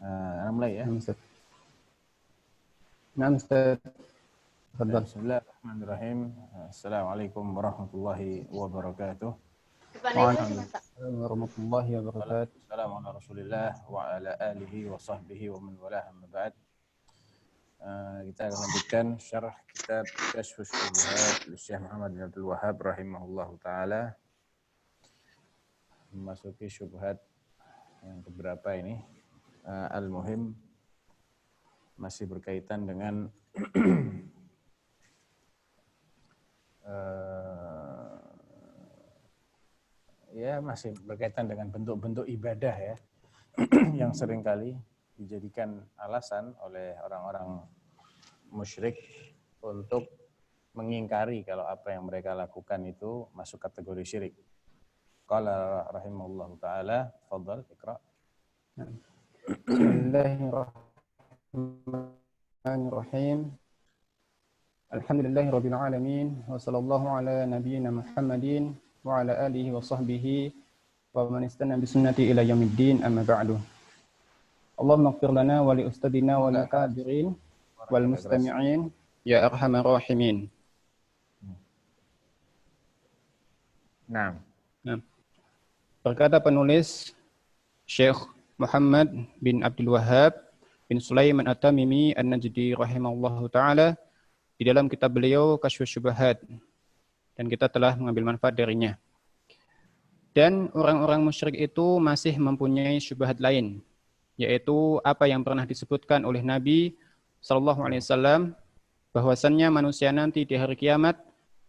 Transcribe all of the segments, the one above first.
mulai ya. نعم أستاذ. نعم أستاذ. تفضل. Bismillahirrahmanirrahim. Assalamualaikum warahmatullahi wabarakatuh. Waalaikumsalam warahmatullahi wabarakatuh. Assalamualaikum ala Rasulillah wa ala alihi wa sahbihi wa man walah amma ba'd. Kita akan lanjutkan syarah kitab Kasyfus Syubhat Syekh Muhammad bin Abdul Wahhab rahimahullahu taala. Memasuki syubhat yang keberapa ini? Al-Muhim masih berkaitan dengan masih berkaitan dengan bentuk-bentuk ibadah ya yang seringkali dijadikan alasan oleh orang-orang musyrik untuk mengingkari kalau apa yang mereka lakukan itu masuk kategori syirik. Qala rahimahullahu taala, fadhal iqra. Bismillahirrahmanirrahim. Alhamdulillahirabbil alamin wa sallallahu ala nabiyyina Muhammadin wa ala alihi wa sahbihi wa man istana bi sunnati ila yaumiddin, amma ba'du. Allahumma ighfir lana wa li ustadina wal akabirin wal mustami'in ya arhamar rahimin. Nah. Berkata penulis Syekh Muhammad bin Abdul Wahhab bin Sulaiman At-Tamimi An-Najdi rahimahullahu taala di dalam kitab beliau Kasyfus Syubhat, dan kita telah mengambil manfaat darinya. Dan orang-orang musyrik itu masih mempunyai syubhat lain, yaitu apa yang pernah disebutkan oleh Nabi SAW, bahwasannya manusia nanti di hari kiamat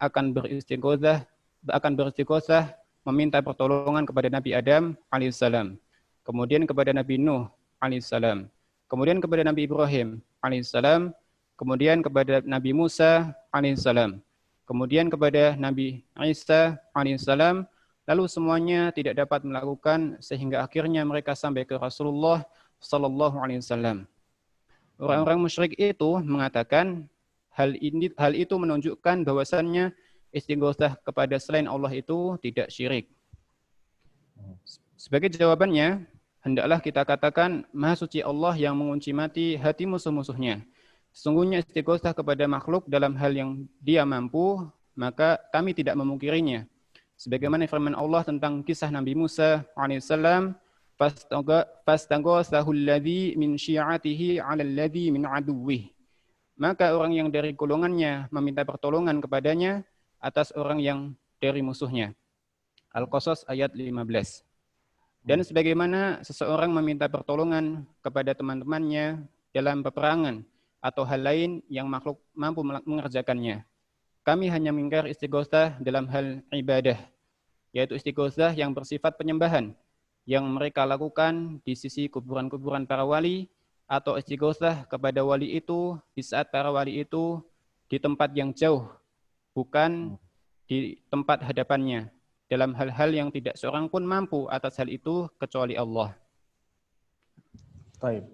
akan beristighosah meminta pertolongan kepada Nabi Adam alaihissalam, kemudian kepada Nabi Nuh alaihissalam, kemudian kepada Nabi Ibrahim alaihissalam, kemudian kepada Nabi Musa alaihissalam, kemudian kepada Nabi Isa alaihissalam, lalu semuanya tidak dapat melakukan sehingga akhirnya mereka sampai ke Rasulullah sallallahu alaihi wasallam. Orang-orang musyrik itu mengatakan hal itu menunjukkan bahwasannya istighosah kepada selain Allah itu tidak syirik. Sebagai jawabannya, hendaklah kita katakan, Maha Suci Allah yang mengunci mati hati musuh-musuhnya. Sesungguhnya istighosah kepada makhluk dalam hal yang dia mampu, maka kami tidak memungkirinya. Sebagaimana firman Allah tentang kisah Nabi Musa alaihissalam, fastaghosahul ladzi min syi'atihi 'alal ladzi min aduwwih. Maka orang yang dari golongannya meminta pertolongan kepadanya atas orang yang dari musuhnya. Al-Qasas ayat 15. Dan sebagaimana seseorang meminta pertolongan kepada teman-temannya dalam peperangan atau hal lain yang makhluk mampu mengerjakannya. Kami hanya mengingkar istighosah dalam hal ibadah, yaitu istighosah yang bersifat penyembahan, yang mereka lakukan di sisi kuburan-kuburan para wali, atau istighosah kepada wali itu di saat para wali itu di tempat yang jauh, bukan di tempat hadapannya, dalam hal-hal yang tidak seorang pun mampu atas hal itu kecuali Allah. Baik.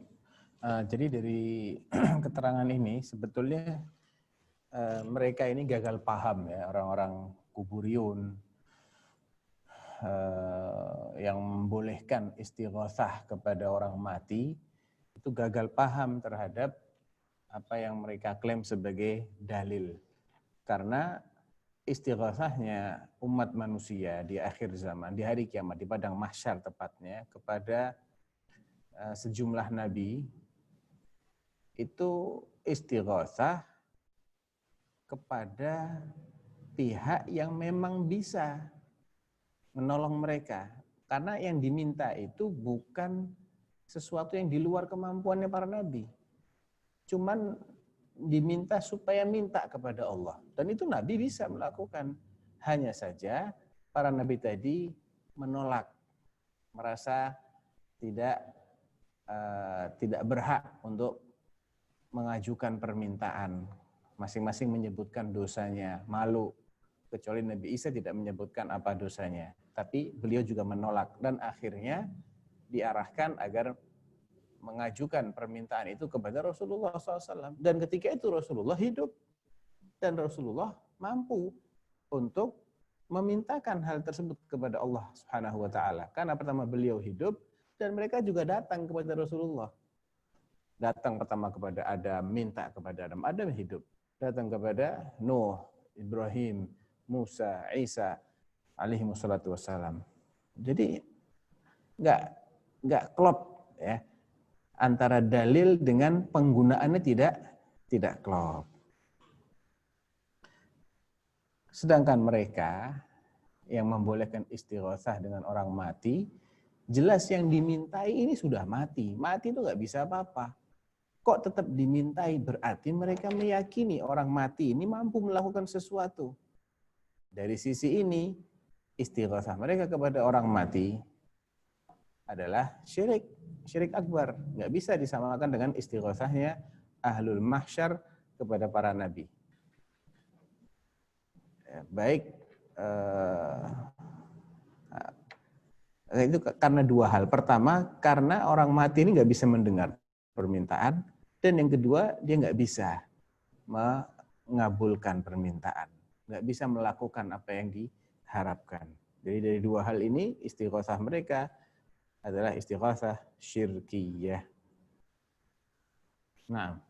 Jadi dari keterangan ini sebetulnya mereka ini gagal paham ya, orang-orang kuburiyun yang membolehkan istighosah kepada orang mati itu gagal paham terhadap apa yang mereka klaim sebagai dalil. Karena istighosahnya umat manusia di akhir zaman, di hari kiamat, di padang mahsyar tepatnya, kepada sejumlah nabi, itu istighosah kepada pihak yang memang bisa menolong mereka. Karena yang diminta itu bukan sesuatu yang di luar kemampuannya para nabi. Cuman diminta supaya minta kepada Allah. Dan itu nabi bisa melakukan. Hanya saja para nabi tadi menolak. Merasa tidak berhak untuk mengajukan permintaan. Masing-masing menyebutkan dosanya, malu. Kecuali Nabi Isa tidak menyebutkan apa dosanya. Tapi beliau juga menolak. Dan akhirnya diarahkan agar mengajukan permintaan itu kepada Rasulullah SAW. Dan ketika itu Rasulullah hidup. Dan Rasulullah mampu untuk memintakan hal tersebut kepada Allah Subhanahu wa taala. Karena pertama beliau hidup dan mereka juga datang kepada Rasulullah. Datang pertama kepada Adam, minta kepada Adam. Adam hidup. Datang kepada Nuh, Ibrahim, Musa, Isa, alaihi wassalatu wassalam. Jadi nggak klop ya, antara dalil dengan penggunaannya tidak klop. Sedangkan mereka yang membolehkan istighosah dengan orang mati, jelas yang dimintai ini sudah mati. Mati itu nggak bisa apa-apa. Kok tetap dimintai? Berarti mereka meyakini orang mati ini mampu melakukan sesuatu. Dari sisi ini, istighosah mereka kepada orang mati adalah syirik akbar. Nggak bisa disamakan dengan istighosahnya ahlul mahsyar kepada para nabi. Baik, itu karena dua hal. Pertama, karena orang mati ini nggak bisa mendengar permintaan, dan yang kedua, dia nggak bisa mengabulkan permintaan, nggak bisa melakukan apa yang diharapkan. Jadi dari dua hal ini, istighosah mereka adalah istighosah syirkiyah. Nah,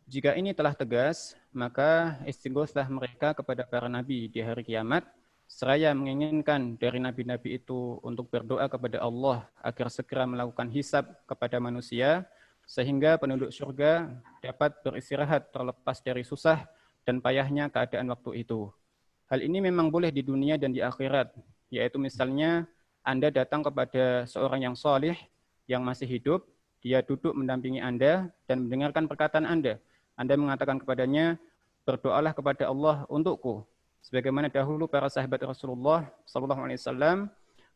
Jika ini telah tegas, maka istighosah mereka kepada para nabi di hari kiamat, seraya menginginkan dari nabi-nabi itu untuk berdoa kepada Allah agar segera melakukan hisab kepada manusia, sehingga penduduk surga dapat beristirahat terlepas dari susah dan payahnya keadaan waktu itu. Hal ini memang boleh di dunia dan di akhirat, yaitu misalnya Anda datang kepada seorang yang salih, yang masih hidup, dia duduk mendampingi Anda dan mendengarkan perkataan Anda. Anda mengatakan kepadanya, berdoalah kepada Allah untukku. Sebagaimana dahulu para sahabat Rasulullah SAW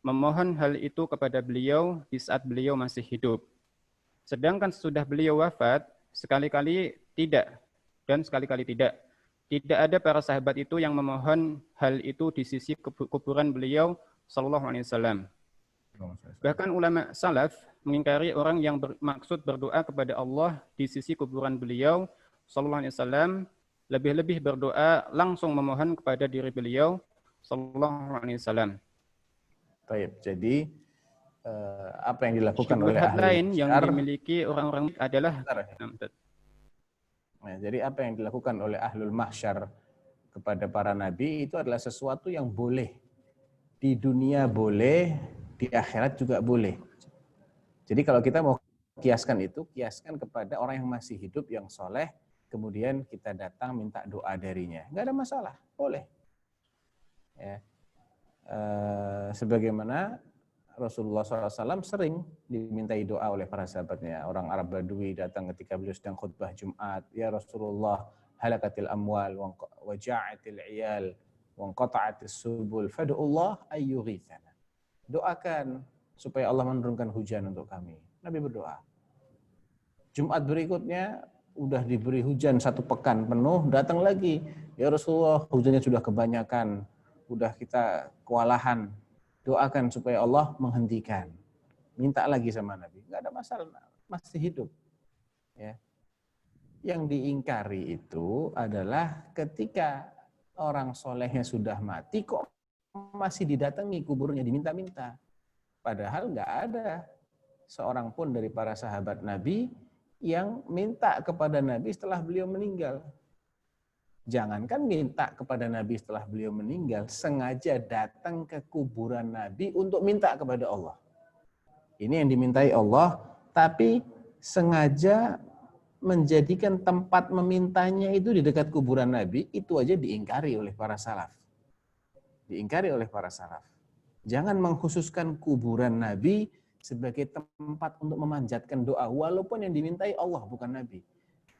memohon hal itu kepada beliau di saat beliau masih hidup. Sedangkan sesudah beliau wafat, sekali-kali tidak dan sekali-kali tidak. Tidak ada para sahabat itu yang memohon hal itu di sisi kuburan beliau SAW. Bahkan ulama salaf mengingkari orang yang bermaksud berdoa kepada Allah di sisi kuburan beliau SAW, lebih-lebih berdoa langsung memohon kepada diri beliau SAW. Baik, jadi apa yang dilakukan oleh ahli lain yang dimiliki orang-orang adalah Nah, jadi apa yang dilakukan oleh ahlul mahsyar kepada para nabi itu adalah sesuatu yang boleh. Di dunia boleh, di akhirat juga boleh. Jadi kalau kita mau kiaskan itu, kiaskan kepada orang yang masih hidup, yang soleh, kemudian kita datang minta doa darinya. Nggak ada masalah, boleh. Ya. Sebagaimana Rasulullah SAW sering dimintai doa oleh para sahabatnya. Orang Arab Badui datang ketika beliau sedang khutbah Jumat. Ya Rasulullah, halakatil amwal, wa ja'atil iyal, wa qata'atis subul, fad'ullah ayyughithana. Doakan supaya Allah menurunkan hujan untuk kami. Nabi berdoa. Jumat berikutnya, udah diberi hujan 1 pekan penuh, datang lagi. Ya Rasulullah, hujannya sudah kebanyakan. Udah kita kewalahan. Doakan supaya Allah menghentikan. Minta lagi sama Nabi. Nggak ada masalah, masih hidup. Ya. Yang diingkari itu adalah ketika orang solehnya sudah mati, kok masih didatangi kuburnya, diminta-minta. Padahal nggak ada seorang pun dari para sahabat Nabi yang minta kepada Nabi setelah beliau meninggal. Jangankan minta kepada Nabi setelah beliau meninggal, sengaja datang ke kuburan Nabi untuk minta kepada Allah. Ini yang dimintai Allah, tapi sengaja menjadikan tempat memintanya itu di dekat kuburan Nabi, itu aja diingkari oleh para salaf. Diingkari oleh para salaf. Jangan mengkhususkan kuburan Nabi sebagai tempat untuk memanjatkan doa, walaupun yang dimintai Allah bukan Nabi.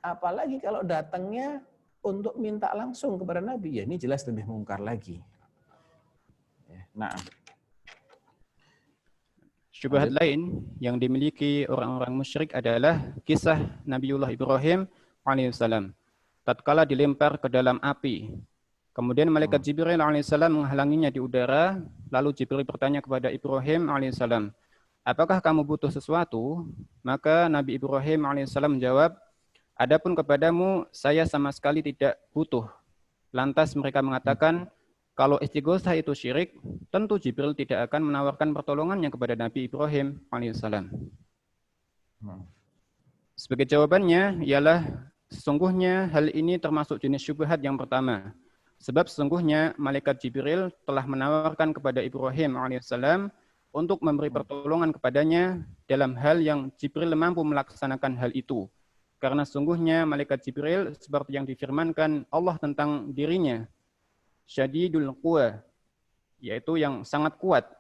Apalagi kalau datangnya untuk minta langsung kepada Nabi, ya ini jelas lebih mungkar lagi. Nah, syubhat lain yang dimiliki orang-orang musyrik adalah kisah Nabiullah Ibrahim alaihissalam. Tatkala dilempar ke dalam api, kemudian malaikat Jibril alaihissalam menghalanginya di udara, lalu Jibril bertanya kepada Ibrahim alaihissalam, apakah kamu butuh sesuatu? Maka Nabi Ibrahim alaihissalam menjawab, adapun kepadamu, saya sama sekali tidak butuh. Lantas mereka mengatakan, Kalau istighosah itu syirik, tentu Jibril tidak akan menawarkan pertolongannya kepada Nabi Ibrahim alaihissalam. Sebagai jawabannya ialah sesungguhnya hal ini termasuk jenis syubhat yang pertama. Sebab sesungguhnya malaikat Jibril telah menawarkan kepada Ibrahim alaihissalam untuk memberi pertolongan kepadanya dalam hal yang Jibril mampu melaksanakan hal itu. Karena sesungguhnya malaikat Jibril seperti yang difirmankan Allah tentang dirinya, syadidul quwa, yaitu yang sangat kuat.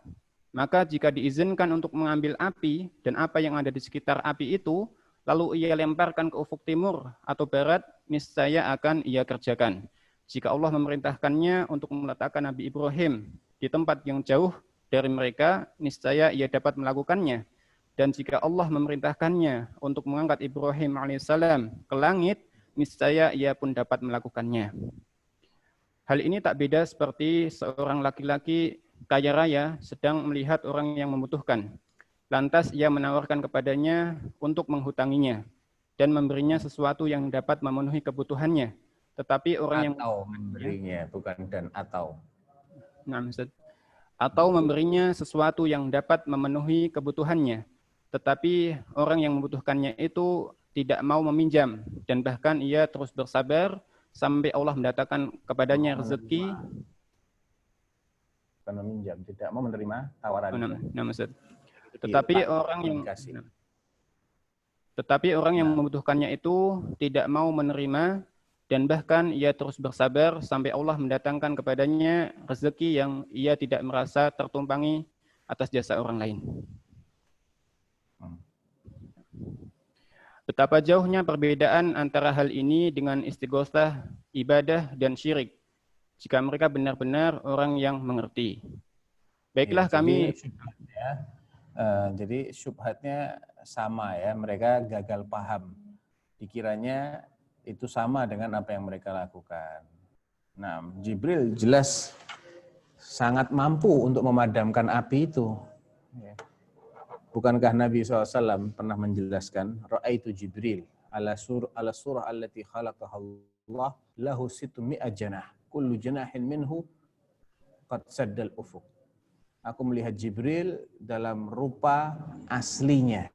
Maka jika diizinkan untuk mengambil api dan apa yang ada di sekitar api itu, lalu ia lemparkan ke ufuk timur atau barat, niscaya akan ia kerjakan. Jika Allah memerintahkannya untuk meletakkan Nabi Ibrahim di tempat yang jauh dari mereka, niscaya ia dapat melakukannya. Dan jika Allah memerintahkannya untuk mengangkat Ibrahim alaihissalam ke langit, niscaya ia pun dapat melakukannya. Hal ini tak beda seperti seorang laki-laki kaya raya sedang melihat orang yang membutuhkan. Lantas ia menawarkan kepadanya untuk menghutanginya dan memberinya sesuatu yang dapat memenuhi kebutuhannya. Tetapi orang yang memberinya, bukan dan atau. Nah, atau memberinya sesuatu yang dapat memenuhi kebutuhannya. Tetapi orang yang membutuhkannya itu tidak mau meminjam dan bahkan ia terus bersabar sampai Allah mendatangkan kepadanya rezeki. Bukan meminjam, tidak mau menerima tawaran. Tetapi orang yang membutuhkannya itu tidak mau menerima dan bahkan ia terus bersabar sampai Allah mendatangkan kepadanya rezeki yang ia tidak merasa tertumpangi atas jasa orang lain. Betapa jauhnya perbedaan antara hal ini dengan istighosah, ibadah, dan syirik. Jika mereka benar-benar orang yang mengerti. Baiklah kami... Jadi syubhatnya sama ya, mereka gagal paham. Dikiranya itu sama dengan apa yang mereka lakukan. Nah, Jibril jelas sangat mampu untuk memadamkan api itu. Bukankah Nabi SAW pernah menjelaskan, Ra'aitu Jibril ala surah allati khalaqaha Allah lahu sittu mi'at janah, kullu janahin minhu qad saddal ufuq. Aku melihat Jibril dalam rupa aslinya,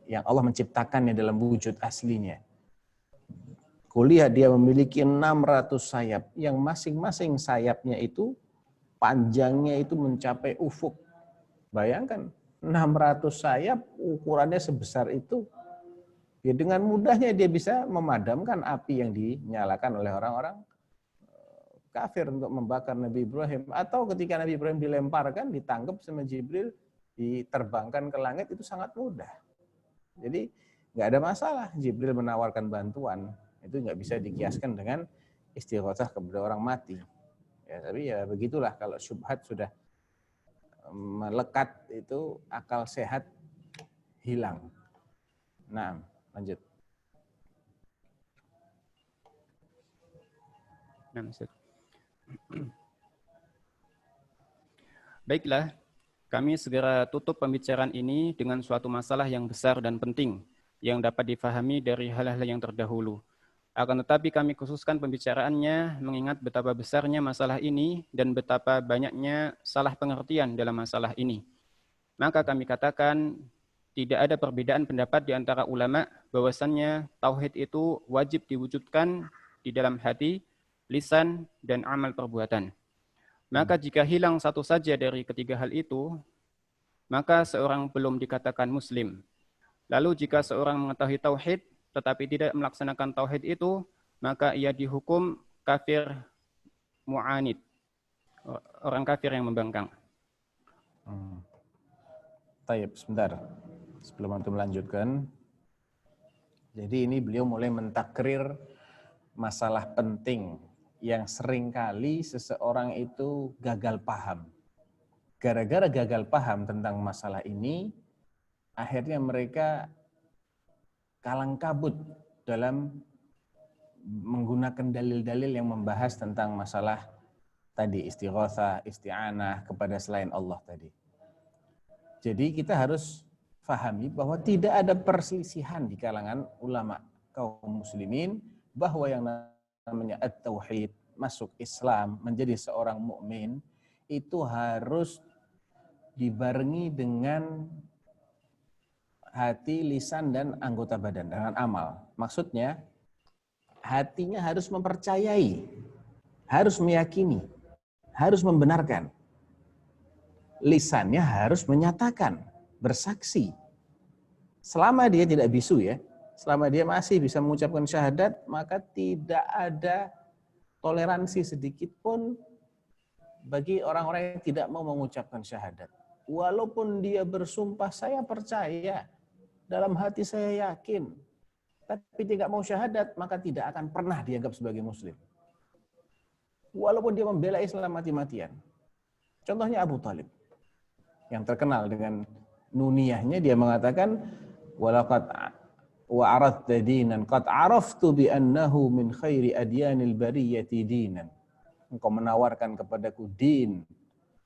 yang Allah menciptakannya dalam wujud aslinya. Kulihat dia memiliki 600 sayap, yang masing-masing sayapnya itu panjangnya itu mencapai ufuk. Bayangkan, 600 sayap ukurannya sebesar itu. Ya, dengan mudahnya dia bisa memadamkan api yang dinyalakan oleh orang-orang kafir untuk membakar Nabi Ibrahim. Atau ketika Nabi Ibrahim dilemparkan, ditangkap sama Jibril, diterbangkan ke langit, itu sangat mudah. Jadi nggak ada masalah Jibril menawarkan bantuan. Itu nggak bisa dikiaskan dengan istighosah kepada orang mati. Ya, tapi ya begitulah, kalau syubhat sudah melekat itu akal sehat hilang. Nah, lanjut. Baiklah, kami segera tutup pembicaraan ini dengan suatu masalah yang besar dan penting yang dapat difahami dari hal-hal yang terdahulu. Akan tetapi kami khususkan pembicaraannya mengingat betapa besarnya masalah ini dan betapa banyaknya salah pengertian dalam masalah ini. Maka kami katakan tidak ada perbedaan pendapat di antara ulama bahwasannya tauhid itu wajib diwujudkan di dalam hati, lisan, dan amal perbuatan. Maka jika hilang satu saja dari ketiga hal itu, maka seorang belum dikatakan muslim. Lalu jika seorang mengetahui tauhid tetapi tidak melaksanakan tauhid itu, maka ia dihukum kafir mu'anid, orang kafir yang membangkang. Tayyib, sebentar. Sebelum antum melanjutkan. Jadi ini beliau mulai mentakrir masalah penting yang seringkali seseorang itu gagal paham. Gara-gara gagal paham tentang masalah ini, akhirnya mereka kalang kabut dalam menggunakan dalil-dalil yang membahas tentang masalah tadi, istighosah, isti'anah kepada selain Allah tadi. Jadi kita harus fahami bahwa tidak ada perselisihan di kalangan ulama kaum muslimin bahwa yang namanya at-tauhid, masuk Islam, menjadi seorang mukmin itu harus dibarengi dengan hati, lisan, dan anggota badan, dengan amal. Maksudnya, hatinya harus mempercayai, harus meyakini, harus membenarkan. Lisannya harus menyatakan, bersaksi. Selama dia tidak bisu ya, selama dia masih bisa mengucapkan syahadat, maka tidak ada toleransi sedikit pun bagi orang-orang yang tidak mau mengucapkan syahadat. Walaupun dia bersumpah, saya percaya, dalam hati saya yakin, tapi tidak mau syahadat, maka tidak akan pernah dianggap sebagai muslim. Walaupun dia membela Islam mati-matian. Contohnya Abu Talib, yang terkenal dengan nuniyahnya, dia mengatakan, walaqad wa'aradta dinan qad araftu bi annahu min khairi adyanil bariyati dinan. Engkau menawarkan kepadaku din,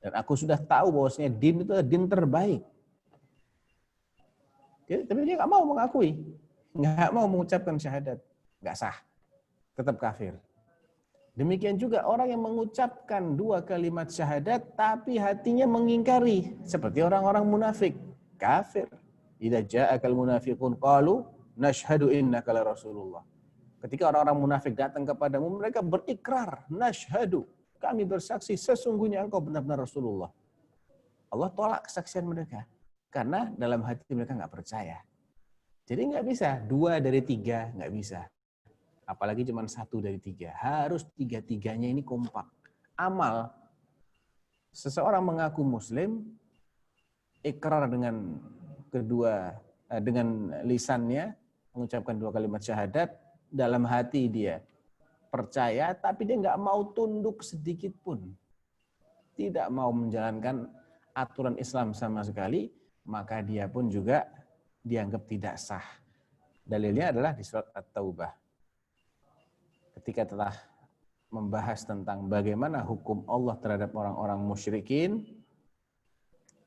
dan aku sudah tahu bahwasanya din itu adalah din terbaik. Tapi dia nggak mau mengakui, nggak mau mengucapkan syahadat, nggak sah, tetap kafir. Demikian juga orang yang mengucapkan 2 kalimat syahadat tapi hatinya mengingkari, seperti orang-orang munafik, kafir. Idza ja'akal munafiqun qalu nashhadu innaka la rasulullah. Ketika orang-orang munafik datang kepadamu, mereka berikrar, nashhadu, kami bersaksi sesungguhnya engkau benar-benar Rasulullah. Allah tolak kesaksian mereka karena dalam hati mereka nggak percaya. Jadi nggak bisa 2 dari 3, nggak bisa. Apalagi cuma 1 dari 3. Harus 3-3-nya ini kompak. Amal. Seseorang mengaku muslim, ikrar dengan dengan lisannya, mengucapkan 2 kalimat syahadat, dalam hati dia percaya, tapi dia nggak mau tunduk sedikit pun. Tidak mau menjalankan aturan Islam sama sekali, maka dia pun juga dianggap tidak sah. Dalilnya adalah di surat At-Taubah. Ketika telah membahas tentang bagaimana hukum Allah terhadap orang-orang musyrikin,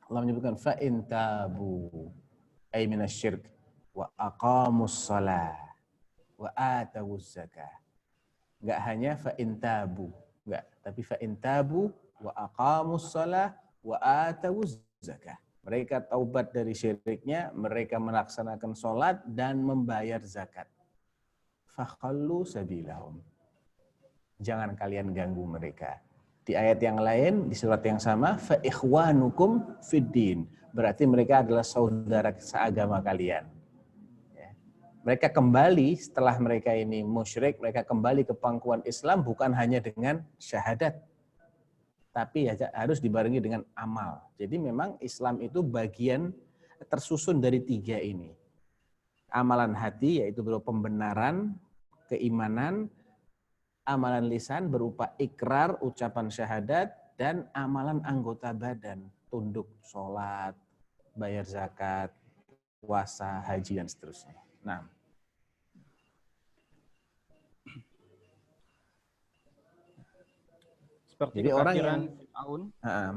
Allah menyebutkan fa'in tabu ay minasyirk wa aqamus shalah wa atawuz zakah. Enggak hanya fa'in tabu, enggak, tapi fa'in tabu wa aqamus shalah wa atawuz zakah. Mereka taubat dari syiriknya, mereka melaksanakan sholat dan membayar zakat. Fakhallu sabilahum. Jangan kalian ganggu mereka. Di ayat yang lain, di surat yang sama, fa ikhwanukum fiddin. Berarti mereka adalah saudara seagama kalian. Ya. Mereka kembali setelah mereka ini musyrik, mereka kembali ke pangkuan Islam bukan hanya dengan syahadat, tapi harus dibarengi dengan amal. Jadi memang Islam itu bagian tersusun dari 3 ini. Amalan hati, yaitu berupa pembenaran, keimanan, amalan lisan berupa ikrar, ucapan syahadat, dan amalan anggota badan, tunduk, sholat, bayar zakat, puasa, haji, dan seterusnya. Nah, Seperti jadi orang yang Fir'aun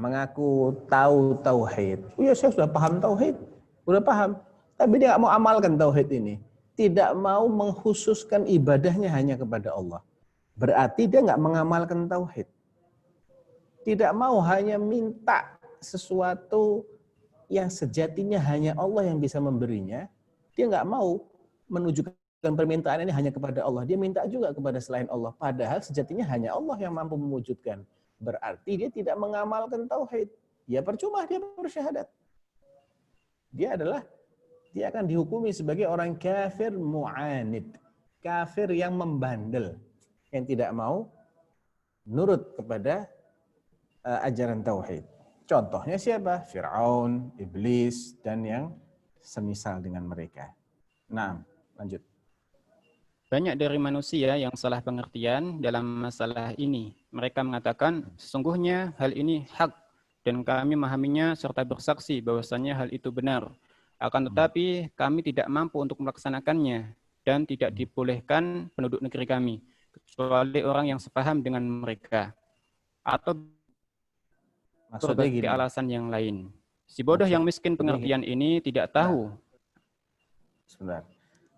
mengaku tahu tauhid, oh ya saya sudah paham tauhid, sudah paham, tapi dia nggak mau amalkan tauhid ini, tidak mau mengkhususkan ibadahnya hanya kepada Allah. Berarti dia nggak mengamalkan tauhid. Tidak mau hanya minta sesuatu yang sejatinya hanya Allah yang bisa memberinya. Dia nggak mau menunjukkan permintaan ini hanya kepada Allah. Dia minta juga kepada selain Allah. Padahal sejatinya hanya Allah yang mampu mewujudkan. Berarti dia tidak mengamalkan tauhid. Ya percuma dia bersyahadat. Dia akan dihukumi sebagai orang kafir mu'anid. Kafir yang membandel. Yang tidak mau nurut kepada ajaran tauhid. Contohnya siapa? Fir'aun, Iblis, dan yang semisal dengan mereka. Nah, lanjut. Banyak dari manusia yang salah pengertian dalam masalah ini. Mereka mengatakan, sesungguhnya hal ini hak, dan kami memahaminya serta bersaksi bahwasanya hal itu benar. Akan tetapi, kami tidak mampu untuk melaksanakannya, dan tidak dibolehkan penduduk negeri kami, kecuali orang yang sepaham dengan mereka. Atau berbagai alasan yang lain. Si bodoh yang miskin pengertian ini tidak tahu. Sebentar.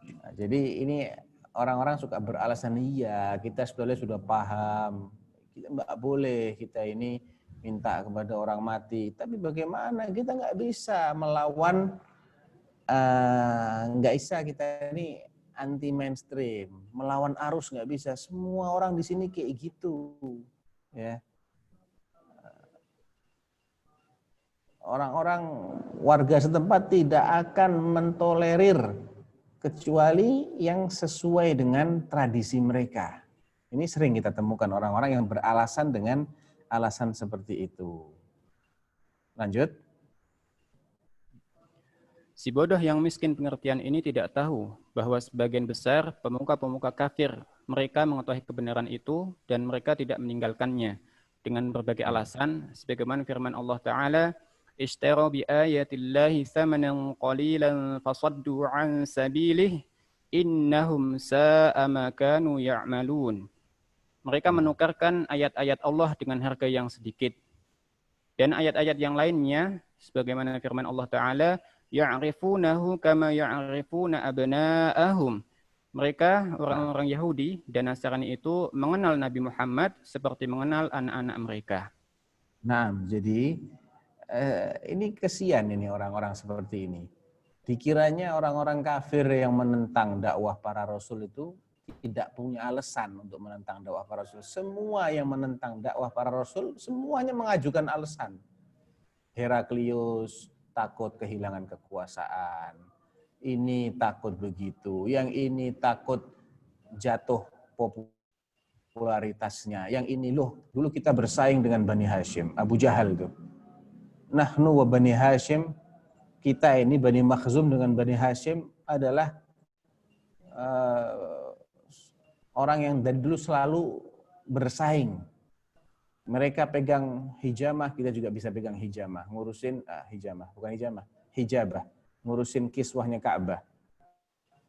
Nah, jadi ini orang-orang suka beralasan, iya kita sebetulnya sudah paham, Kita nggak boleh kita ini minta kepada orang mati. Tapi bagaimana kita nggak bisa melawan, nggak bisa kita ini anti mainstream, melawan arus nggak bisa. Semua orang di sini kayak gitu, ya. Orang-orang warga setempat tidak akan mentolerir kecuali yang sesuai dengan tradisi mereka. Ini sering kita temukan orang-orang yang beralasan dengan alasan seperti itu. Lanjut. Si bodoh yang miskin pengertian ini tidak tahu bahwa sebagian besar pemuka-pemuka kafir mereka mengetahui kebenaran itu dan mereka tidak meninggalkannya dengan berbagai alasan sebagaimana firman Allah Ta'ala, "Ishtaraw bi ayatillahi thamanan qalilan fasaddu an sabilih innahum sa'a ma kanu ya'malun." Mereka menukarkan ayat-ayat Allah dengan harga yang sedikit. Dan ayat-ayat yang lainnya sebagaimana firman Allah Ta'ala, ya'rifunahu kama ya'rifuna abna'ahum. Mereka orang-orang Yahudi dan Nasrani itu mengenal Nabi Muhammad seperti mengenal anak-anak mereka. Nah, jadi ini kesian ini orang-orang seperti ini. Dikiranya orang-orang kafir yang menentang dakwah para rasul itu tidak punya alasan untuk menentang dakwah para rasul. Semua yang menentang dakwah para rasul semuanya mengajukan alasan. Heraklius takut kehilangan kekuasaan. Ini takut begitu, yang ini takut jatuh popularitasnya. Yang ini loh, dulu kita bersaing dengan Bani Hashim, Abu Jahal itu. Nahnu wa Bani Hashim, kita ini Bani Makhzum dengan Bani Hashim adalah orang yang dari dulu selalu bersaing. Mereka pegang hijamah, kita juga bisa pegang hijamah, ngurusin hijabah, ngurusin kiswahnya Ka'bah.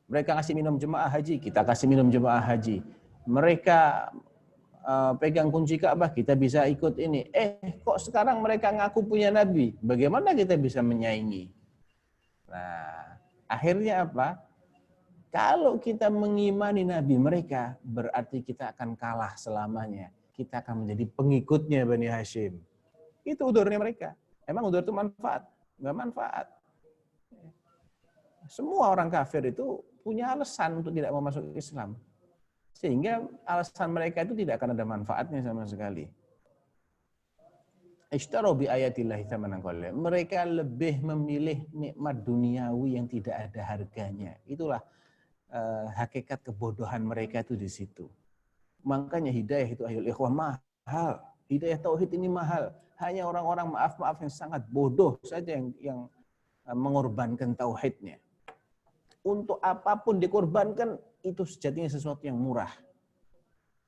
Mereka kasih minum jemaah haji, kita kasih minum jemaah haji. Mereka pegang kunci Ka'bah, kita bisa ikut ini. Kok sekarang mereka ngaku punya nabi? Bagaimana kita bisa menyaingi? Nah, akhirnya apa? Kalau kita mengimani nabi mereka, berarti kita akan kalah selamanya. Kita akan menjadi pengikutnya Bani Hashim. Itu udurnya mereka. Emang udur itu manfaat? Enggak manfaat. Semua orang kafir itu punya alasan untuk tidak mau masuk Islam. Sehingga alasan mereka itu tidak akan ada manfaatnya sama sekali. Ishtaraw bi ayatillahi tsamanan qalilan. Mereka lebih memilih nikmat duniawi yang tidak ada harganya. Itulah hakikat kebodohan mereka itu di situ. Makanya hidayah itu ayol ikhwah mahal. Hidayah tauhid ini mahal. Hanya orang-orang maaf-maaf yang sangat bodoh saja yang mengorbankan tauhidnya. Untuk apapun dikorbankan, itu sejatinya sesuatu yang murah.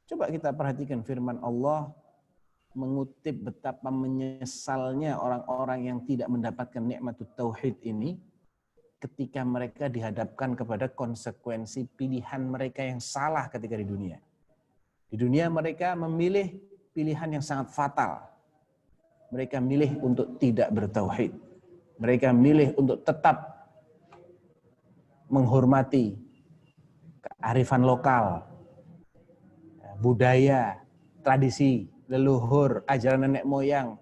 Coba kita perhatikan firman Allah mengutip betapa menyesalnya orang-orang yang tidak mendapatkan nikmat tauhid ini ketika mereka dihadapkan kepada konsekuensi pilihan mereka yang salah ketika di dunia. Di dunia mereka memilih pilihan yang sangat fatal. Mereka milih untuk tidak bertauhid. Mereka milih untuk tetap menghormati kearifan lokal, budaya, tradisi, leluhur, ajaran nenek moyang.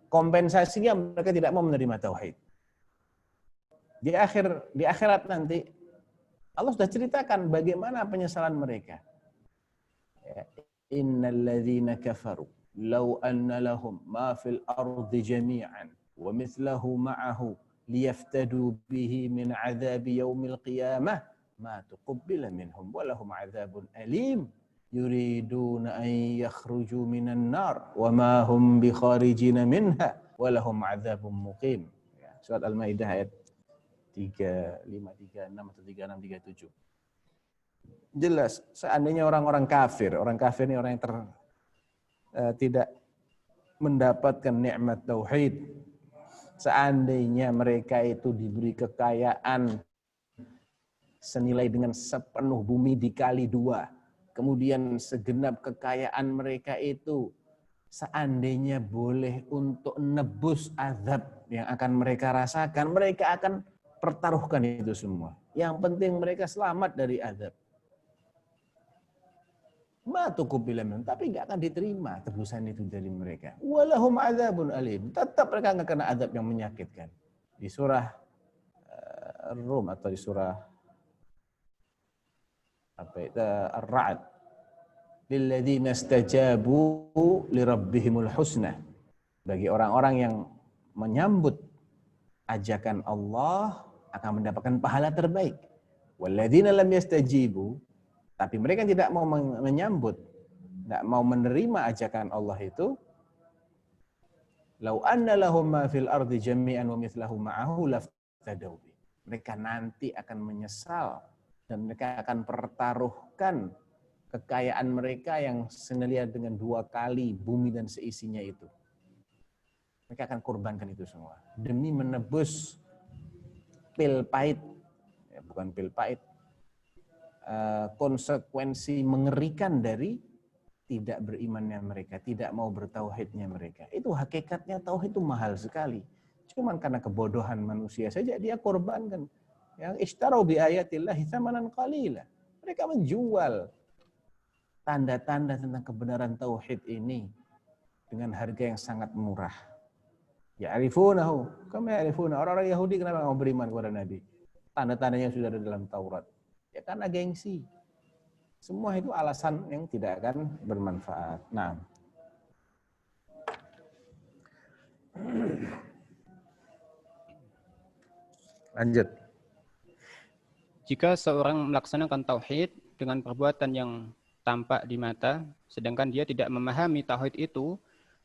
Kompensasinya mereka tidak mau menerima tauhid. Di akhirat nanti Allah sudah ceritakan bagaimana penyesalan mereka. Innal ladzina kafaru law anna lahum ma fil ardi jami'an wa mithluhu ma'ahu liyaftadu bihi min 'adzabi yaumil qiyamah ma tuqabbala minhum wa lahum 'adzabun alim yuriduna an yakhruju minan nar wa ma hum bikharijina minha wa lahum 'adzabun muqim. Surat Al-Maidah ayat 3536 atau 3637. Jelas, seandainya orang kafir ini orang yang tidak mendapatkan nikmat tauhid, seandainya mereka itu diberi kekayaan senilai dengan sepenuh bumi dikali 2, kemudian segenap kekayaan mereka itu seandainya boleh untuk nebus azab yang akan mereka rasakan, mereka akan pertaruhkan itu semua. Yang penting mereka selamat dari azab. Ma tuqbila minhum, tapi enggak akan diterima tebusan itu dari mereka. Walahum adzabun alim, tetap mereka akan kena azab yang menyakitkan. Di surah Rum atau di surah apa itu Ar-Ra'd, lilladzina istajabu lirabbihimul husna, bagi orang-orang yang menyambut ajakan Allah akan mendapatkan pahala terbaik. Walladzina lam yastajibu, tapi mereka tidak mau menyambut, tidak mau menerima ajakan Allah itu, lau anna lahum ma fil ardi jami'an wa mithlahu ma'ahu laftadaw bi. Mereka nanti akan menyesal dan mereka akan pertaruhkan kekayaan mereka yang senilai dengan 2 kali bumi dan seisinya itu. Mereka akan korbankan itu semua demi menebus pil pahit, ya, bukan pil pahit, konsekuensi mengerikan dari tidak berimannya mereka, tidak mau bertauhidnya mereka. Itu hakikatnya tauhid itu mahal sekali. Cuman karena kebodohan manusia saja dia korbankan. Yang ishtarau bi ayatillahi tsamanan qalila. Mereka menjual tanda-tanda tentang kebenaran tauhid ini dengan harga yang sangat murah. Ya'rifunahu kama ya'rifuna. Orang-orang Yahudi kenapa mau beriman kepada Nabi? Tanda-tandanya sudah ada dalam Taurat. Ya karena gengsi. Semua itu alasan yang tidak akan bermanfaat. Nah. Lanjut. Jika seorang melaksanakan tauhid dengan perbuatan yang tampak di mata, sedangkan dia tidak memahami tauhid itu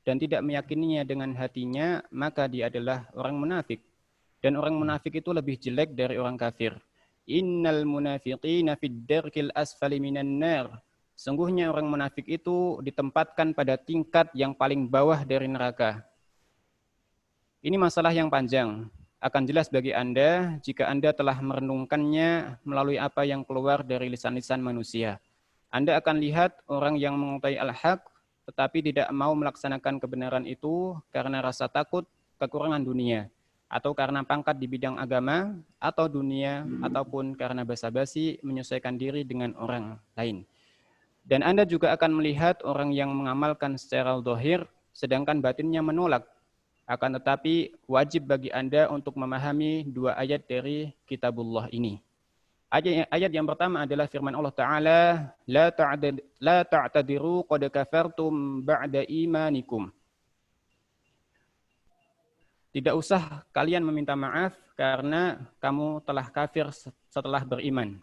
dan tidak meyakininya dengan hatinya, maka dia adalah orang munafik. Dan orang munafik itu lebih jelek dari orang kafir. Innal munafiqina fid darkil asfali minan nar. Sungguhnya orang munafik itu ditempatkan pada tingkat yang paling bawah dari neraka. Ini masalah yang panjang. Akan jelas bagi Anda jika Anda telah merenungkannya melalui apa yang keluar dari lisan-lisan manusia. Anda akan lihat orang yang mengetahui al-haq tetapi tidak mau melaksanakan kebenaran itu karena rasa takut kekurangan dunia, atau karena pangkat di bidang agama atau dunia, ataupun karena basa-basi menyesuaikan diri dengan orang lain. Dan Anda juga akan melihat orang yang mengamalkan secara zahir sedangkan batinnya menolak. Akan tetapi wajib bagi Anda untuk memahami 2 ayat dari kitabullah ini. Ayat yang pertama adalah firman Allah Ta'ala, La ta'tadiru qad kafartum ba'da imanikum. Tidak usah kalian meminta maaf karena kamu telah kafir setelah beriman.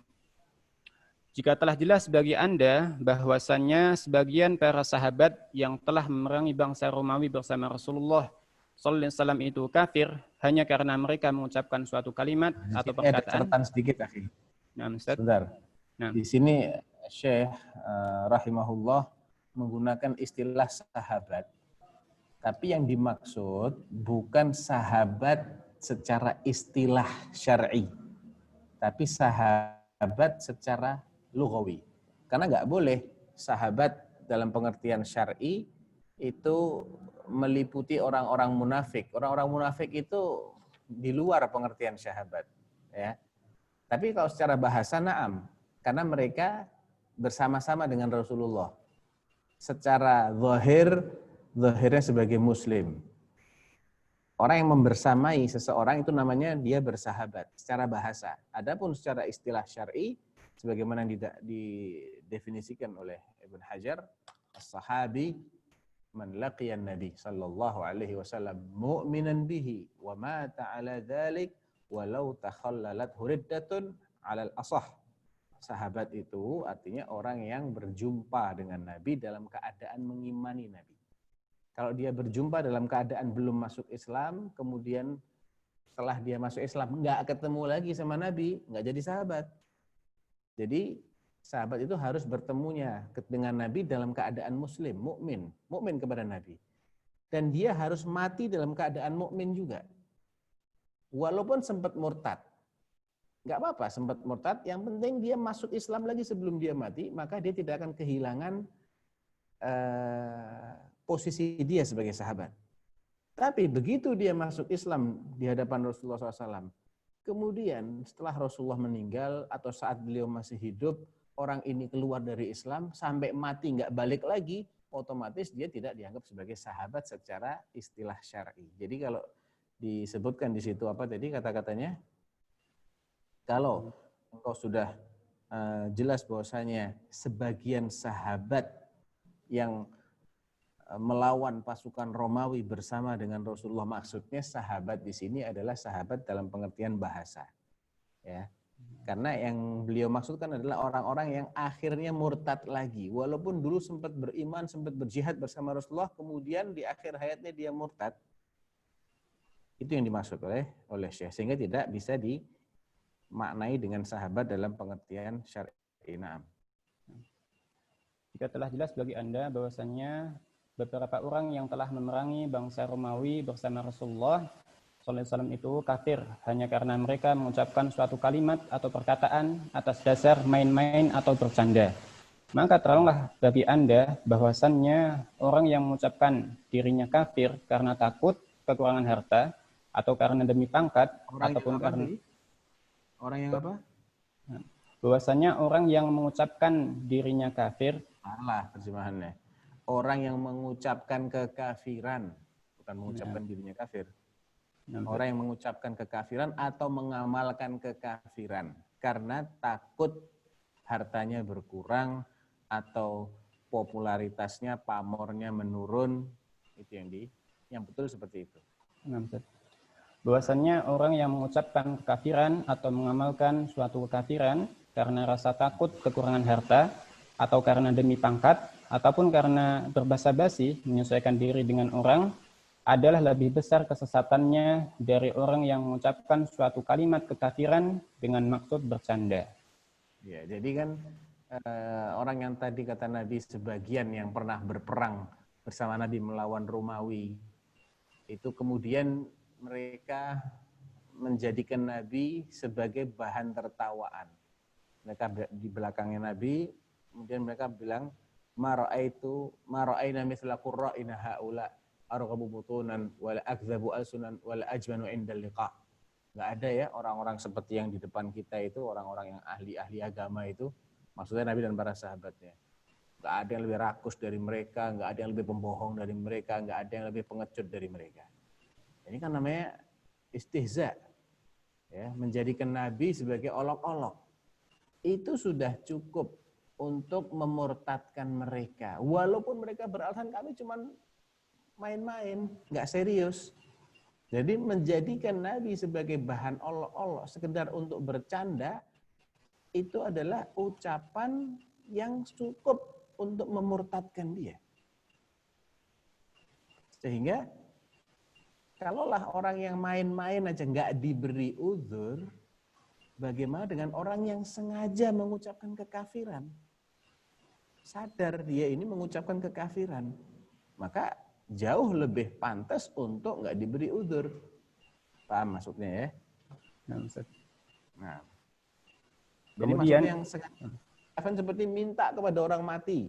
Jika telah jelas bagi Anda bahwasannya sebagian para sahabat yang telah memerangi bangsa Romawi bersama Rasulullah sallallahu alaihi wasallam itu kafir hanya karena mereka mengucapkan suatu kalimat atau perkataan. Ada catatan sedikit, akhi. Nah, Ustaz. Sebentar. Nah. Di sini Syekh rahimahullah menggunakan istilah sahabat. Tapi yang dimaksud bukan sahabat secara istilah syar'i, tapi sahabat secara lughawi. Karena nggak boleh sahabat dalam pengertian syar'i itu meliputi orang-orang munafik. Orang-orang munafik itu di luar pengertian sahabat, ya. Tapi kalau secara bahasa na'am, karena mereka bersama-sama dengan Rasulullah. Secara zahirnya sebagai muslim. Orang yang membersamai seseorang itu namanya dia bersahabat secara bahasa. Adapun secara istilah syar'i sebagaimana didefinisikan oleh Ibn Hajar, as-sahabi man laqiyan nabi sallallahu alaihi wasallam mu'minan bihi wa mata ala dzalik walau takhallalat huriddatun 'alal asah. Sahabat itu artinya orang yang berjumpa dengan Nabi dalam keadaan mengimani Nabi. Kalau dia berjumpa dalam keadaan belum masuk Islam, kemudian setelah dia masuk Islam nggak ketemu lagi sama Nabi, nggak jadi sahabat. Jadi sahabat itu harus bertemunya dengan Nabi dalam keadaan muslim, mukmin kepada Nabi. Dan dia harus mati dalam keadaan mukmin juga. Walaupun sempat murtad. Enggak apa-apa sempat murtad, yang penting dia masuk Islam lagi sebelum dia mati, maka dia tidak akan kehilangan posisi dia sebagai sahabat. Tapi begitu dia masuk Islam di hadapan Rasulullah SAW, kemudian setelah Rasulullah meninggal atau saat beliau masih hidup, orang ini keluar dari Islam sampai mati nggak balik lagi, otomatis dia tidak dianggap sebagai sahabat secara istilah syar'i. Jadi kalau disebutkan di situ apa tadi kata-katanya, kalau engkau sudah jelas bahwasanya sebagian sahabat yang melawan pasukan Romawi bersama dengan Rasulullah, maksudnya sahabat di sini adalah sahabat dalam pengertian bahasa, ya. Karena yang beliau maksudkan adalah orang-orang yang akhirnya murtad lagi, walaupun dulu sempat beriman, sempat berjihad bersama Rasulullah, kemudian di akhir hayatnya dia murtad. Itu yang dimaksud oleh Syekh, sehingga tidak bisa dimaknai dengan sahabat dalam pengertian syar'i. Naam. Jika telah jelas bagi Anda bahwasannya beberapa orang yang telah memerangi bangsa Romawi bersama Rasulullah SAW itu kafir hanya karena mereka mengucapkan suatu kalimat atau perkataan atas dasar main-main atau bercanda. Maka teranglah bagi Anda bahwasannya orang yang mengucapkan dirinya kafir karena takut kekurangan harta atau karena demi pangkat ataupun karena orang yang apa? Bahwasannya orang yang mengucapkan dirinya kafir, salah terjemahannya. Orang yang mengucapkan kekafiran, bukan mengucapkan dirinya kafir. Orang yang mengucapkan kekafiran atau mengamalkan kekafiran karena takut hartanya berkurang atau popularitasnya, pamornya menurun, itu yang betul seperti itu. Bahwasannya orang yang mengucapkan kekafiran atau mengamalkan suatu kekafiran karena rasa takut kekurangan harta atau karena demi pangkat ataupun karena berbasa-basi menyesuaikan diri dengan orang adalah lebih besar kesesatannya dari orang yang mengucapkan suatu kalimat kekafiran dengan maksud bercanda. Ya, jadi kan orang yang tadi kata Nabi sebagian yang pernah berperang bersama Nabi melawan Romawi, itu kemudian mereka menjadikan Nabi sebagai bahan tertawaan. Mereka di belakangnya Nabi, kemudian mereka bilang, ma ra'aina mithla qurra'ina haula arghabu butunan wala akdzabu alsunan wala ajmanu indal liqa. Enggak ada ya orang-orang seperti yang di depan kita itu, orang-orang yang ahli-ahli agama itu, maksudnya Nabi dan para sahabatnya. Enggak ada yang lebih rakus dari mereka, enggak ada yang lebih pembohong dari mereka, enggak ada yang lebih pengecut dari mereka. Ini kan namanya istihza. Ya, menjadikan Nabi sebagai olok-olok. Itu sudah cukup untuk memurtadkan mereka. Walaupun mereka beralasan kami cuma main-main, nggak serius. Jadi menjadikan Nabi sebagai bahan olok-olok, sekedar untuk bercanda, itu adalah ucapan yang cukup untuk memurtadkan dia. Sehingga, kalaulah orang yang main-main aja nggak diberi uzur, bagaimana dengan orang yang sengaja mengucapkan kekafiran? Sadar dia ini mengucapkan kekafiran. Maka jauh lebih pantas untuk nggak diberi uzur. Paham maksudnya ya? Nah. Jadi maksudnya yang sengaja seperti minta kepada orang mati.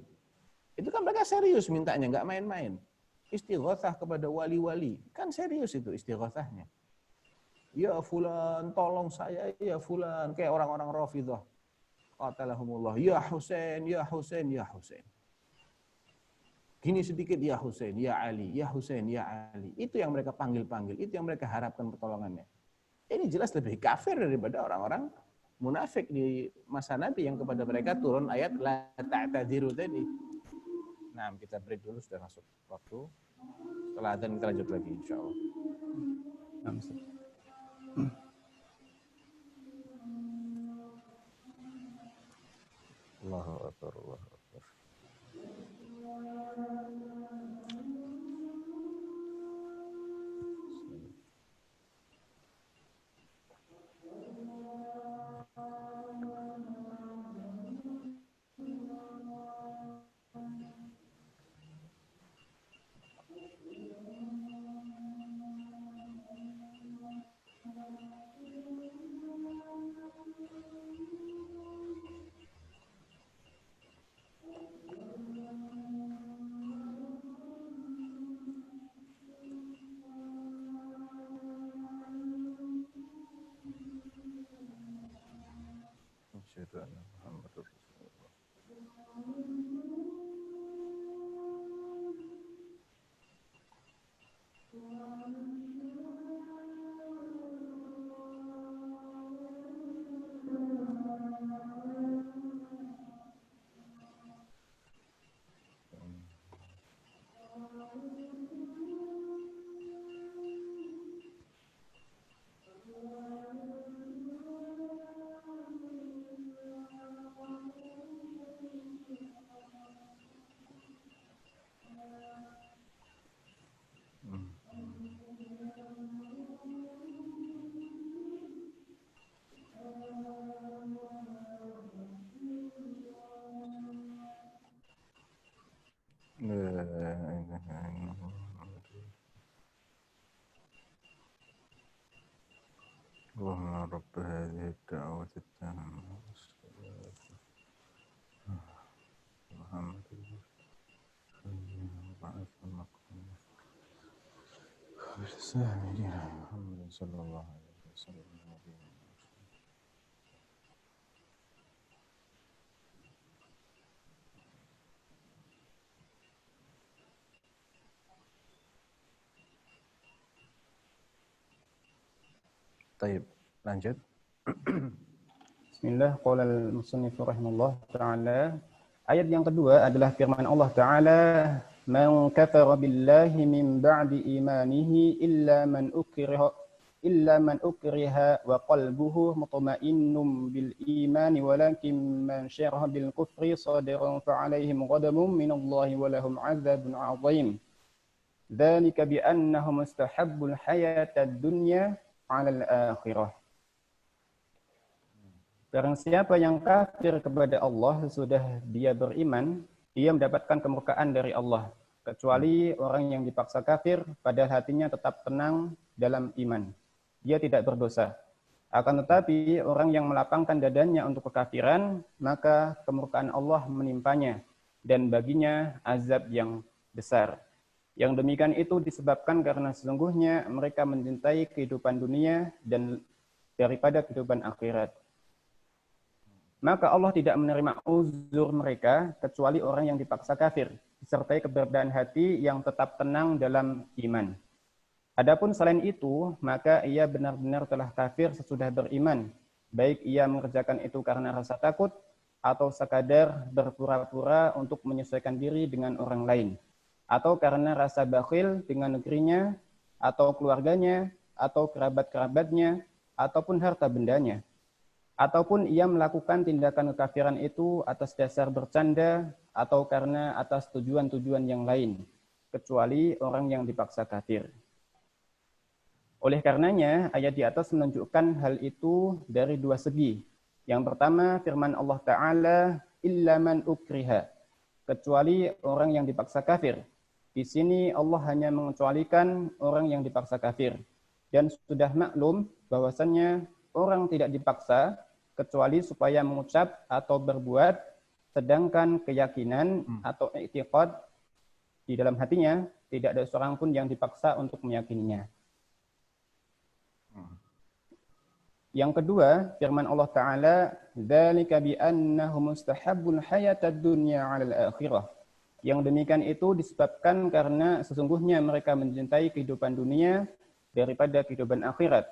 Itu kan mereka serius mintanya, nggak main-main. Istighatsah kepada wali-wali. Kan serius itu istighatsahnya. Ya fulan, tolong saya, ya fulan. Kayak orang-orang Rafidhah. Qatalahumullah. Ya Husain, ya Husain, ya Husain. Gini sedikit, ya Husain, ya Ali, ya Husain, ya Ali. Itu yang mereka panggil-panggil. Itu yang mereka harapkan pertolongannya. Ini jelas lebih kafir daripada orang-orang munafik di masa Nabi yang kepada mereka turun ayat la ta'tadiru tadi. Nah, kita break dulu, sudah masuk waktu. Setelah adzan kita lanjut lagi insyaallah. Allahu akbar, Allahu akbar. اللهم رب هذه الدعوة التامة محمد وبعث المقام سيدنا محمد صلى الله عليه وسلم. Taib, lanjut. Bismillah, qala al-musannif rahimahullah ta'ala. Ayat yang kedua adalah firman Allah Ta'ala, "Man kafara billahi min ba'di imanihi illa man ukriha wa qalbuhu mutma'innun bil imani walakin man syaraha bil kufri sadran fa 'alaihim ghadabun min Allah wa lahum 'adzabun 'adzim. Dzalika bi annahum istahabbul hayatad dunya 'alal akhirah." Barang siapa yang kafir kepada Allah sesudah dia beriman, dia mendapatkan kemurkaan dari Allah. Kecuali orang yang dipaksa kafir, padahal hatinya tetap tenang dalam iman. Dia tidak berdosa. Akan tetapi, orang yang melapangkan dadanya untuk kekafiran, maka kemurkaan Allah menimpanya, dan baginya azab yang besar. Yang demikian itu disebabkan karena sesungguhnya mereka mencintai kehidupan dunia dan daripada kehidupan akhirat. Maka Allah tidak menerima uzur mereka kecuali orang yang dipaksa kafir, disertai keberadaan hati yang tetap tenang dalam iman. Adapun selain itu, maka ia benar-benar telah kafir sesudah beriman, baik ia mengerjakan itu karena rasa takut atau sekadar berpura-pura untuk menyesuaikan diri dengan orang lain, atau karena rasa bakhil dengan negerinya, atau keluarganya, atau kerabat-kerabatnya, ataupun harta bendanya. Ataupun ia melakukan tindakan kekafiran itu atas dasar bercanda atau karena atas tujuan-tujuan yang lain, kecuali orang yang dipaksa kafir. Oleh karenanya, ayat di atas menunjukkan hal itu dari dua segi. Yang pertama, firman Allah Ta'ala, "Illa man ukriha", kecuali orang yang dipaksa kafir. Di sini Allah hanya mengecualikan orang yang dipaksa kafir. Dan sudah maklum bahwasannya orang tidak dipaksa kecuali supaya mengucap atau berbuat, sedangkan keyakinan atau i'tiqad di dalam hatinya tidak ada seorang pun yang dipaksa untuk meyakininya. Yang kedua, firman Allah Ta'ala, "Dzalika bi annahum mustahabbul hayatad dunya 'alal akhirah." Yang demikian itu disebabkan karena sesungguhnya mereka mencintai kehidupan dunia daripada kehidupan akhirat.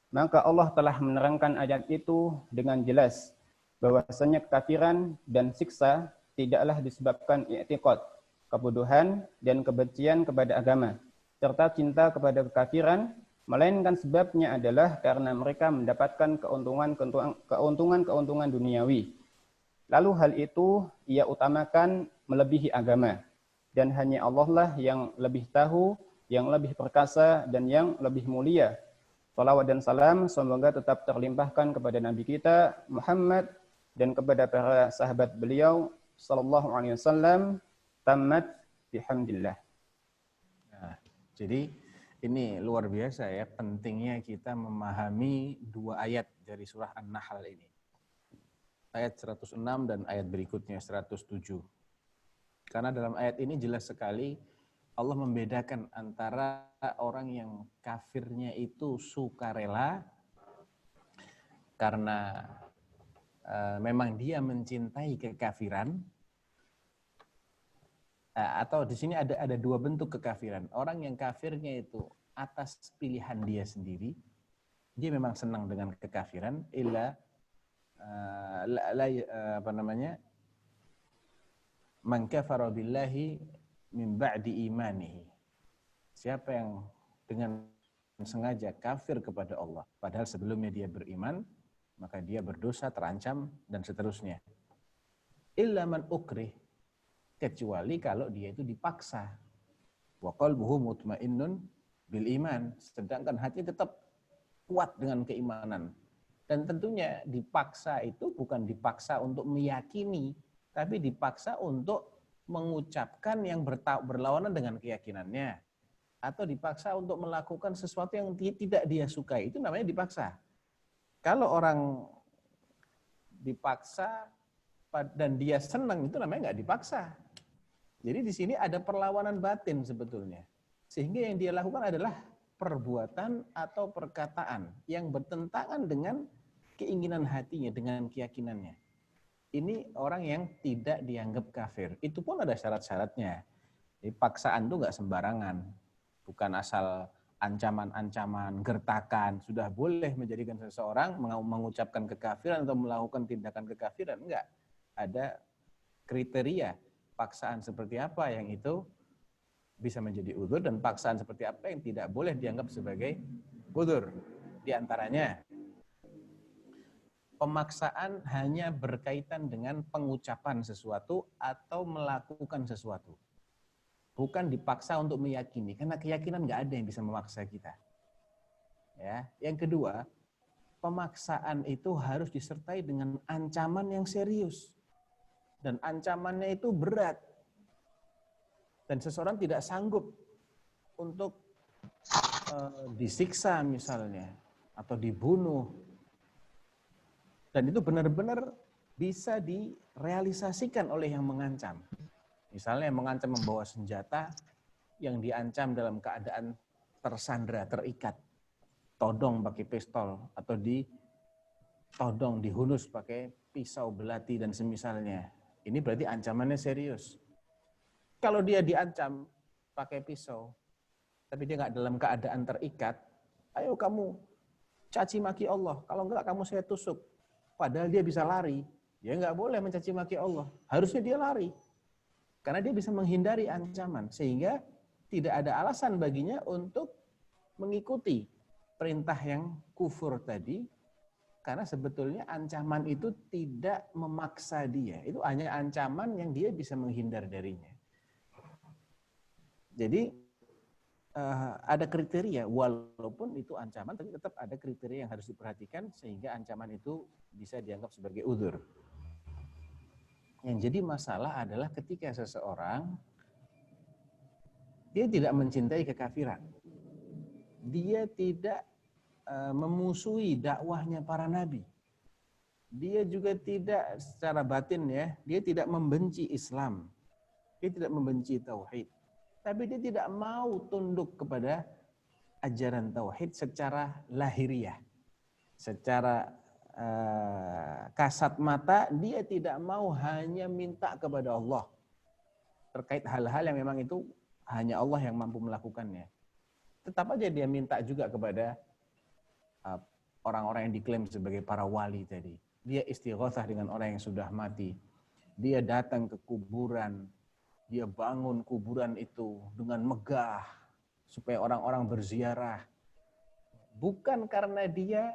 Maka Allah telah menerangkan ayat itu dengan jelas bahwasanya kekafiran dan siksa tidaklah disebabkan i'tiqad, kebodohan dan kebencian kepada agama, serta cinta kepada kekafiran, melainkan sebabnya adalah karena mereka mendapatkan keuntungan duniawi. Lalu hal itu ia utamakan melebihi agama, dan hanya Allah lah yang lebih tahu, yang lebih perkasa, dan yang lebih mulia. Salawat dan salam semoga tetap terlimpahkan kepada Nabi kita Muhammad dan kepada para sahabat beliau sallallahu alaihi wasallam. Tamat bihamdillah. Nah, jadi ini luar biasa ya, pentingnya kita memahami dua ayat dari surah An-Nahl ini. Ayat 106 dan ayat berikutnya 107. Karena dalam ayat ini jelas sekali Allah membedakan antara orang yang kafirnya itu sukarela karena memang dia mencintai kekafiran, atau di sini ada dua bentuk kekafiran. Orang yang kafirnya itu atas pilihan dia sendiri, dia memang senang dengan kekafiran, illa apa namanya? Man kafara billahi min ba'di imanihi. Siapa yang dengan sengaja kafir kepada Allah, padahal sebelumnya dia beriman, maka dia berdosa, terancam, dan seterusnya. Illa man ukrih, kecuali kalau dia itu dipaksa. Wa qalbuhu mutmainnun bil iman, sedangkan hati tetap kuat dengan keimanan. Dan tentunya dipaksa itu bukan dipaksa untuk meyakini, tapi dipaksa untuk mengucapkan yang berlawanan dengan keyakinannya. Atau dipaksa untuk melakukan sesuatu yang tidak dia sukai, itu namanya dipaksa. Kalau orang dipaksa dan dia senang, itu namanya nggak dipaksa. Jadi di sini ada perlawanan batin sebetulnya. Sehingga yang dia lakukan adalah perbuatan atau perkataan yang bertentangan dengan keinginan hatinya, dengan keyakinannya. Ini orang yang tidak dianggap kafir. Itu pun ada syarat-syaratnya. Jadi paksaan itu nggak sembarangan. Bukan asal ancaman-ancaman, gertakan, sudah boleh menjadikan seseorang mengucapkan kekafiran atau melakukan tindakan kekafiran. Enggak. Ada kriteria paksaan seperti apa yang itu bisa menjadi udzur dan paksaan seperti apa yang tidak boleh dianggap sebagai udzur. Di antaranya, pemaksaan hanya berkaitan dengan pengucapan sesuatu atau melakukan sesuatu. Bukan dipaksa untuk meyakini, karena keyakinan nggak ada yang bisa memaksa kita. Ya. Yang kedua, pemaksaan itu harus disertai dengan ancaman yang serius. Dan ancamannya itu berat. Dan seseorang tidak sanggup untuk disiksa misalnya, atau dibunuh. Dan itu benar-benar bisa direalisasikan oleh yang mengancam. Misalnya yang mengancam membawa senjata, yang diancam dalam keadaan tersandra, terikat, todong pakai pistol, atau ditodong, dihunus pakai pisau belati dan semisalnya. Ini berarti ancamannya serius. Kalau dia diancam pakai pisau, tapi dia nggak dalam keadaan terikat, ayo kamu caci maki Allah, kalau enggak kamu saya tusuk. Padahal dia bisa lari, dia nggak boleh mencaci maki Allah. Harusnya dia lari. Karena dia bisa menghindari ancaman, sehingga tidak ada alasan baginya untuk mengikuti perintah yang kufur tadi, karena sebetulnya ancaman itu tidak memaksa dia. Itu hanya ancaman yang dia bisa menghindar darinya. Jadi ada kriteria, walaupun itu ancaman, tapi tetap ada kriteria yang harus diperhatikan sehingga ancaman itu bisa dianggap sebagai udzur. Yang jadi masalah adalah ketika seseorang dia tidak mencintai kekafiran, dia tidak memusuhi dakwahnya para nabi, dia juga tidak secara batin ya, dia tidak membenci Islam, dia tidak membenci tauhid. Tapi dia tidak mau tunduk kepada ajaran tauhid secara lahiriah. Secara kasat mata, dia tidak mau hanya minta kepada Allah. Terkait hal-hal yang memang itu hanya Allah yang mampu melakukannya. Tetap aja dia minta juga kepada orang-orang yang diklaim sebagai para wali tadi. Dia istighatsah dengan orang yang sudah mati. Dia datang ke kuburan. Dia bangun kuburan itu dengan megah supaya orang-orang berziarah. Bukan karena dia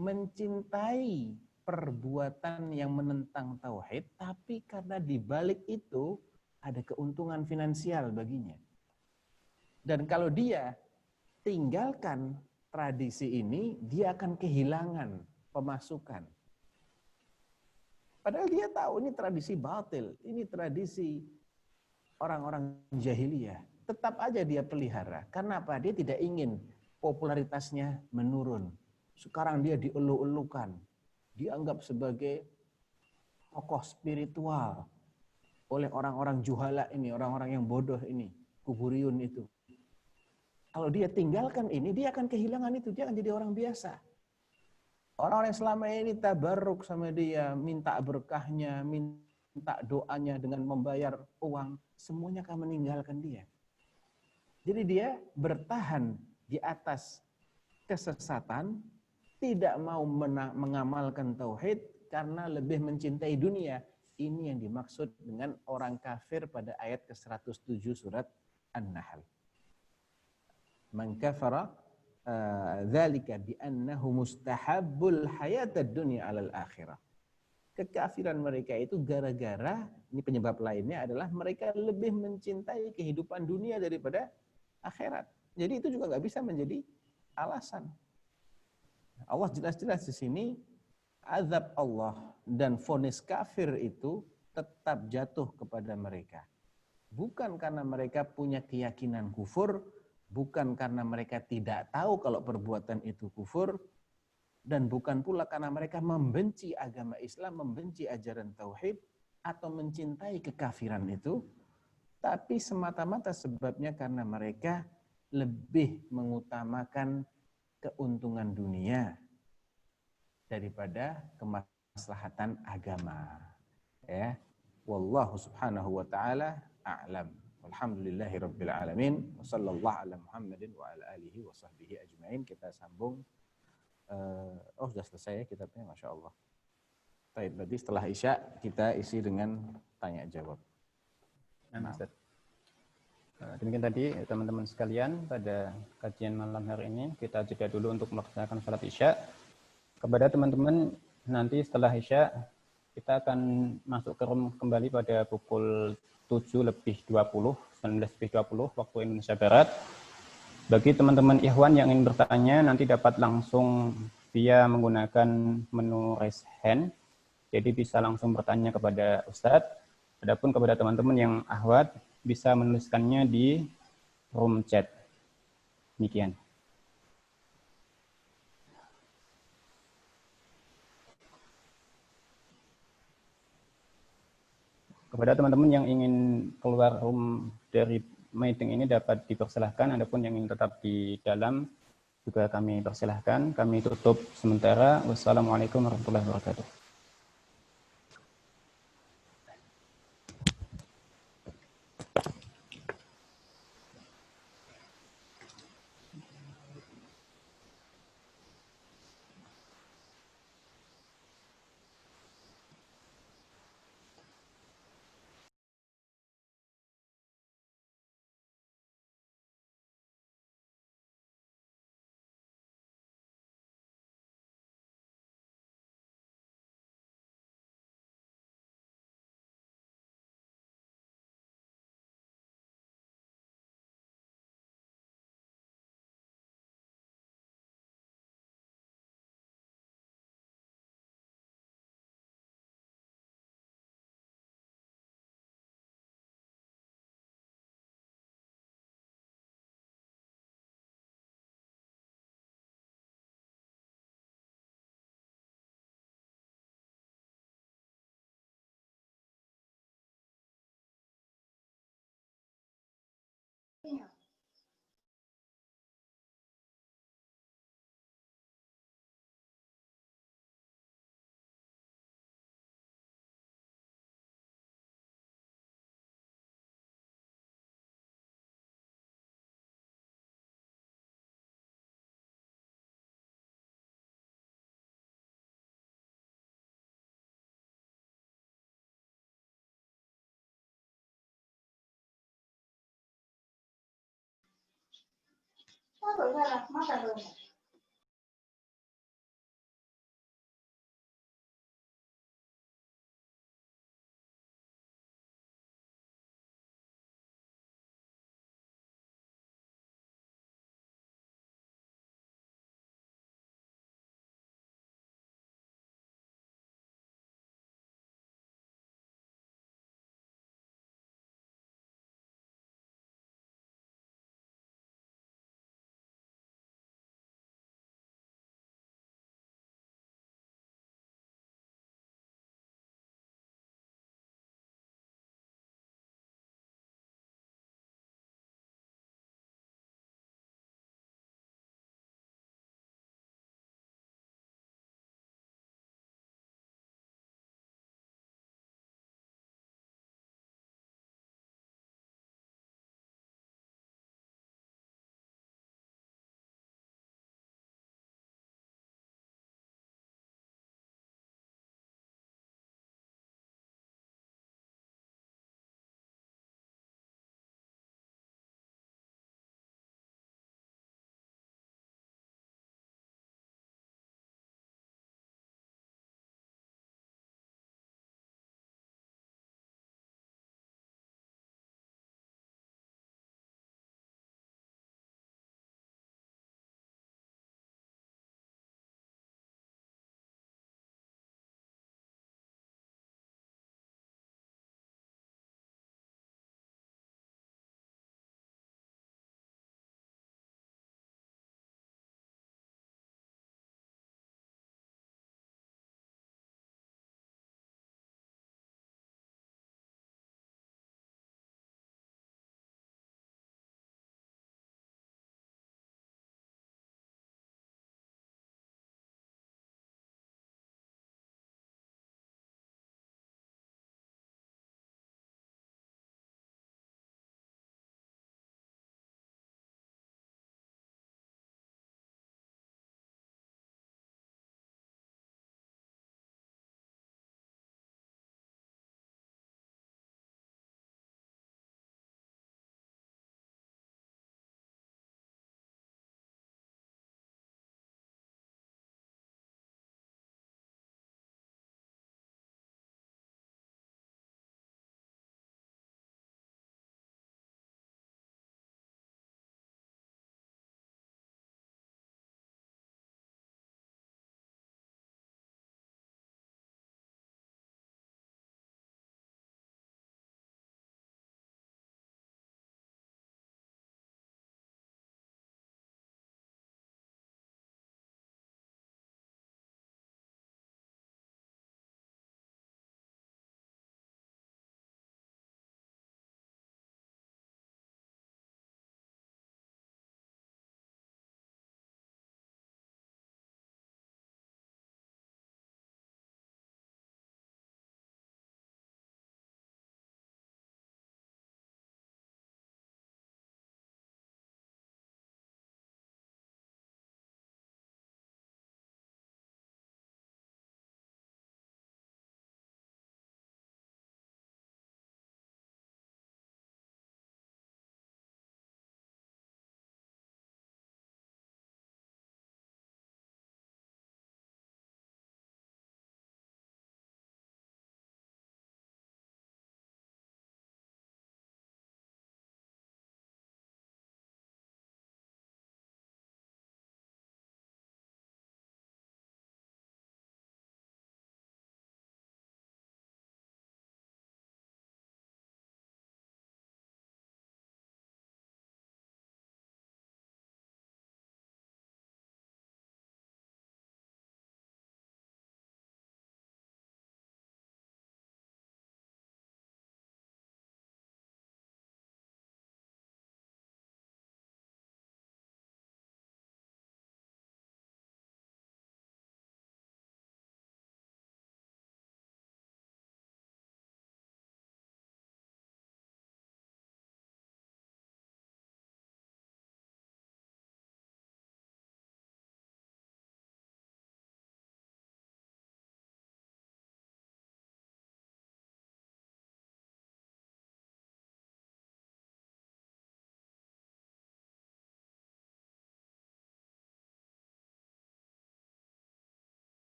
mencintai perbuatan yang menentang tauhid, tapi karena di balik itu ada keuntungan finansial baginya. Dan kalau dia tinggalkan tradisi ini, dia akan kehilangan pemasukan. Padahal dia tahu ini tradisi batil, ini tradisi orang-orang jahiliyah, tetap aja dia pelihara. Karena apa? Dia tidak ingin popularitasnya menurun. Sekarang dia dielu-elukan, dianggap sebagai tokoh spiritual oleh orang-orang juhala ini, orang-orang yang bodoh ini, kuburiyun itu. Kalau dia tinggalkan ini, dia akan kehilangan itu, dia akan jadi orang biasa. Orang-orang yang selama ini tabarruk sama dia, minta berkahnya, minta doanya dengan membayar uang, semuanya akan meninggalkan dia. Jadi dia bertahan di atas kesesatan, tidak mau mengamalkan tauhid, karena lebih mencintai dunia. Ini yang dimaksud dengan orang kafir pada ayat ke-107 surat An-Nahl. Man kafara dzalika bi annahu mustahabbul hayatad dunya 'alal akhirah. Kekafiran mereka itu gara-gara, ini penyebab lainnya adalah mereka lebih mencintai kehidupan dunia daripada akhirat. Jadi itu juga nggak bisa menjadi alasan. Allah jelas-jelas di sini azab Allah dan vonis kafir itu tetap jatuh kepada mereka. Bukan karena mereka punya keyakinan kufur, bukan karena mereka tidak tahu kalau perbuatan itu kufur, dan bukan pula karena mereka membenci agama Islam, membenci ajaran tauhid, atau mencintai kekafiran itu, tapi semata-mata sebabnya karena mereka lebih mengutamakan keuntungan dunia daripada kemaslahatan agama. Ya, wallahu subhanahu wa ta'ala a'lam. Alhamdulillahirabbil alamin. Wassallallahu ala Muhammadin wa ala alihi wa sahbihi ajmain. Kita sambung. Sudah selesai ya kitabnya, Masya Allah. Baik, berarti setelah Isya kita isi dengan tanya jawab. Nah, Ustaz. Demikian tadi teman-teman sekalian, pada kajian malam hari ini kita jeda dulu untuk melaksanakan salat Isya. Kepada teman-teman, nanti setelah Isya kita akan masuk ke room kembali pada pukul 7:20, 19:20 waktu Indonesia Barat. Bagi teman-teman ikhwan yang ingin bertanya, nanti dapat langsung via menggunakan menu raise hand. Jadi bisa langsung bertanya kepada Ustadz. Adapun kepada teman-teman yang akhwat, bisa menuliskannya di room chat. Demikian. Kepada teman-teman yang ingin keluar room dari meeting ini dapat dipersilahkan. Adapun yang ingin tetap di dalam juga kami persilahkan. Kami tutup sementara. Wassalamualaikum warahmatullahi wabarakatuh.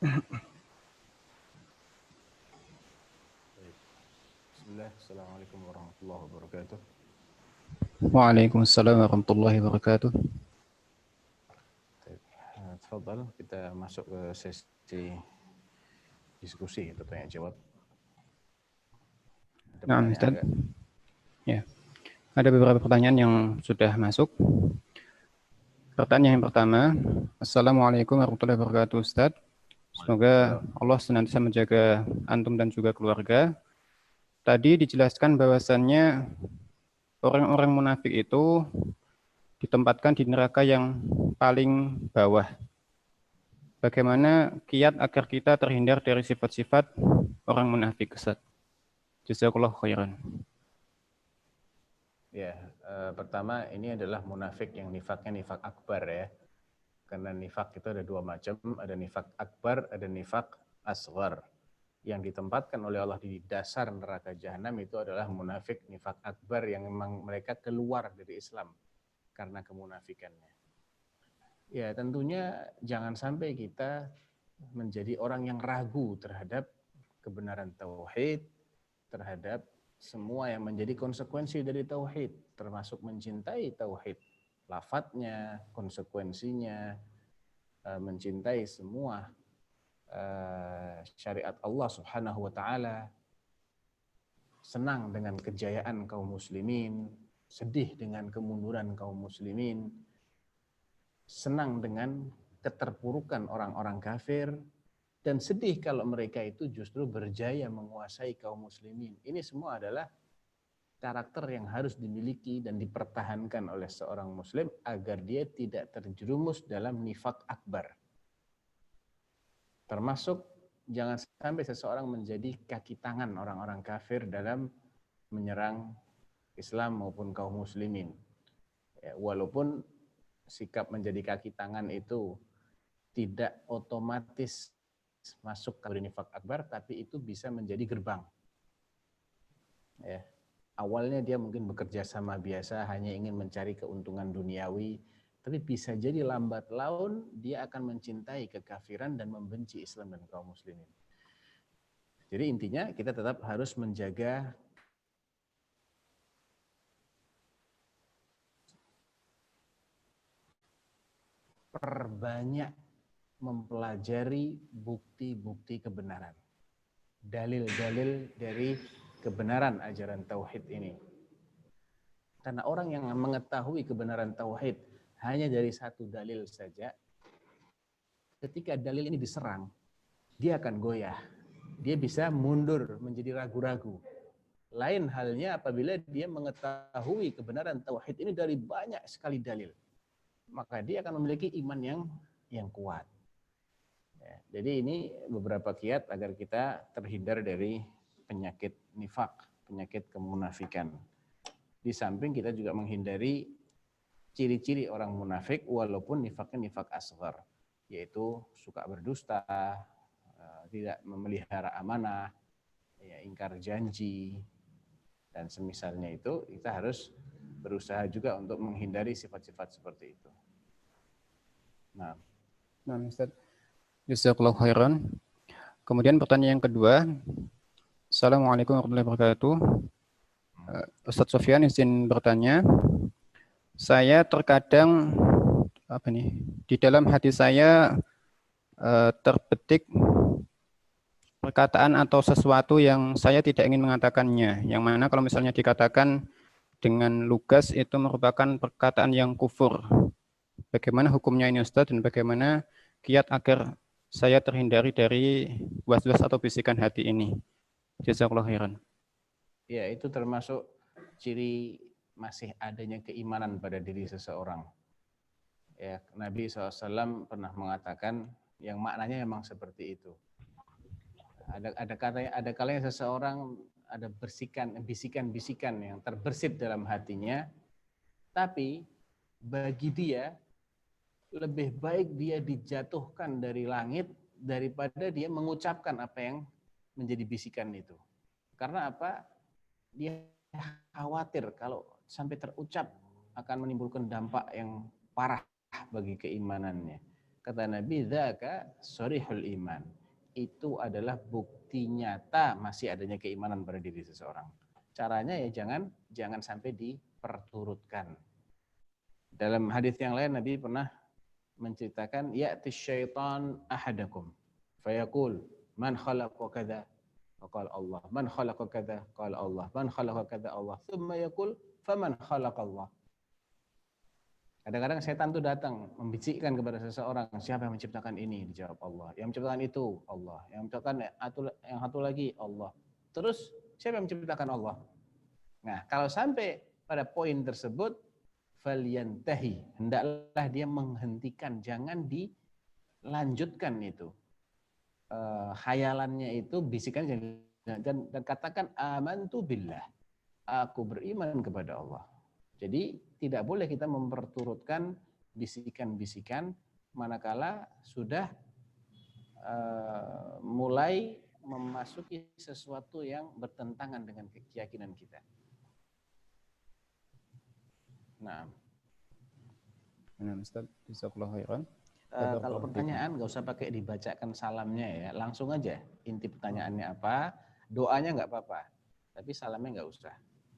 Bismillah, Assalamualaikum warahmatullahi wabarakatuh. Waalaikumsalam warahmatullahi wabarakatuh. Tafadhal, kita masuk ke sesi diskusi atau tanya jawab. Ada Nah, pertanyaan Ustaz. enggak? Ya. Ada beberapa pertanyaan yang sudah masuk. Pertanyaan yang pertama, Assalamualaikum warahmatullahi wabarakatuh, Ustaz. Semoga Allah senantiasa menjaga antum dan juga keluarga. Tadi dijelaskan bahwasannya orang-orang munafik itu ditempatkan di neraka yang paling bawah. Bagaimana kiat agar kita terhindar dari sifat-sifat orang munafik, Ustaz? Jazakallahu khairan. Ya, pertama ini adalah munafik yang nifaknya nifak akbar ya. Karena nifak itu ada dua macam, ada nifak akbar, ada nifak asghar. Yang ditempatkan oleh Allah di dasar neraka jahanam itu adalah munafik nifak akbar yang memang mereka keluar dari Islam karena kemunafikannya. Ya, tentunya jangan sampai kita menjadi orang yang ragu terhadap kebenaran tauhid, terhadap semua yang menjadi konsekuensi dari tauhid, termasuk mencintai tauhid, lafadznya, konsekuensinya, mencintai semua syariat Allah Subhanahu wa taala, senang dengan kejayaan kaum muslimin, sedih dengan kemunduran kaum muslimin, senang dengan keterpurukan orang-orang kafir, dan sedih kalau mereka itu justru berjaya menguasai kaum muslimin. Ini semua adalah karakter yang harus dimiliki dan dipertahankan oleh seorang muslim agar dia tidak terjerumus dalam nifak akbar. Termasuk jangan sampai seseorang menjadi kaki tangan orang-orang kafir dalam menyerang Islam maupun kaum muslimin. Ya, walaupun sikap menjadi kaki tangan itu tidak otomatis masuk ke nifak akbar, tapi itu bisa menjadi gerbang. Ya. Awalnya dia mungkin bekerja sama biasa, hanya ingin mencari keuntungan duniawi, tapi bisa jadi lambat laun dia akan mencintai kekafiran dan membenci Islam dan kaum muslimin. Jadi intinya kita tetap harus menjaga perbanyak mempelajari bukti-bukti kebenaran. Dalil-dalil dari kebenaran ajaran tauhid ini. Karena orang yang mengetahui kebenaran tauhid hanya dari satu dalil saja, ketika dalil ini diserang, dia akan goyah. Dia bisa mundur menjadi ragu-ragu. Lain halnya apabila dia mengetahui kebenaran tauhid ini dari banyak sekali dalil, maka dia akan memiliki iman yang kuat. Ya, jadi ini beberapa kiat agar kita terhindar dari penyakit nifak, penyakit kemunafikan. Di samping kita juga menghindari ciri-ciri orang munafik walaupun nifaknya nifak asghar, yaitu suka berdusta, tidak memelihara amanah, ya, ingkar janji, dan semisalnya itu kita harus berusaha juga untuk menghindari sifat-sifat seperti itu. Nah, Ustaz. Jazakallahu khairan. Kemudian pertanyaan yang kedua. Assalamualaikum warahmatullahi wabarakatuh. Ustaz Sofyan izin bertanya. Saya terkadang di dalam hati saya terbetik perkataan atau sesuatu yang saya tidak ingin mengatakannya. Yang mana kalau misalnya dikatakan dengan lugas itu merupakan perkataan yang kufur. Bagaimana hukumnya ini Ustaz dan bagaimana kiat agar saya terhindari dari was-was atau bisikan hati ini? Jazakallahu khairan. Ya, itu termasuk ciri masih adanya keimanan pada diri seseorang. Ya, Nabi SAW pernah mengatakan yang maknanya memang seperti itu. Ada kalanya seseorang ada bisikan-bisikan yang terbersit dalam hatinya, tapi bagi dia lebih baik dia dijatuhkan dari langit daripada dia mengucapkan apa yang menjadi bisikan itu. Karena apa? Dia khawatir kalau sampai terucap akan menimbulkan dampak yang parah bagi keimanannya. Kata Nabi, dzaka sharihul iman. Itu adalah bukti nyata masih adanya keimanan pada diri seseorang. Caranya ya jangan sampai diperturutkan. Dalam hadis yang lain Nabi pernah menceritakan ya'ti syaitan ahadakum fayaqul man khalaqa kadza qala Allah man khalaqa kadza qala Allah man khalaqa kadza Allah thumma yaqul faman khalaqa Allah. Kadang-kadang setan itu datang membisikkan kepada seseorang, siapa yang menciptakan ini? Dijawab Allah. Yang menciptakan itu Allah. Yang menciptakan yang satu lagi Allah. Terus siapa yang menciptakan Allah? Nah, kalau sampai pada poin tersebut, falyantahi, hendaklah dia menghentikan, jangan dilanjutkan itu. Khayalannya itu, bisikan dan katakan amantu billah. Aku beriman kepada Allah. Jadi tidak boleh kita memperturutkan bisikan-bisikan manakala sudah mulai memasuki sesuatu yang bertentangan dengan keyakinan kita. Nah, Ustaz, jazakallahu khairan. Kalau pertanyaan nggak usah pakai dibacakan salamnya ya, langsung aja inti pertanyaannya apa, doanya nggak apa-apa, tapi salamnya nggak usah.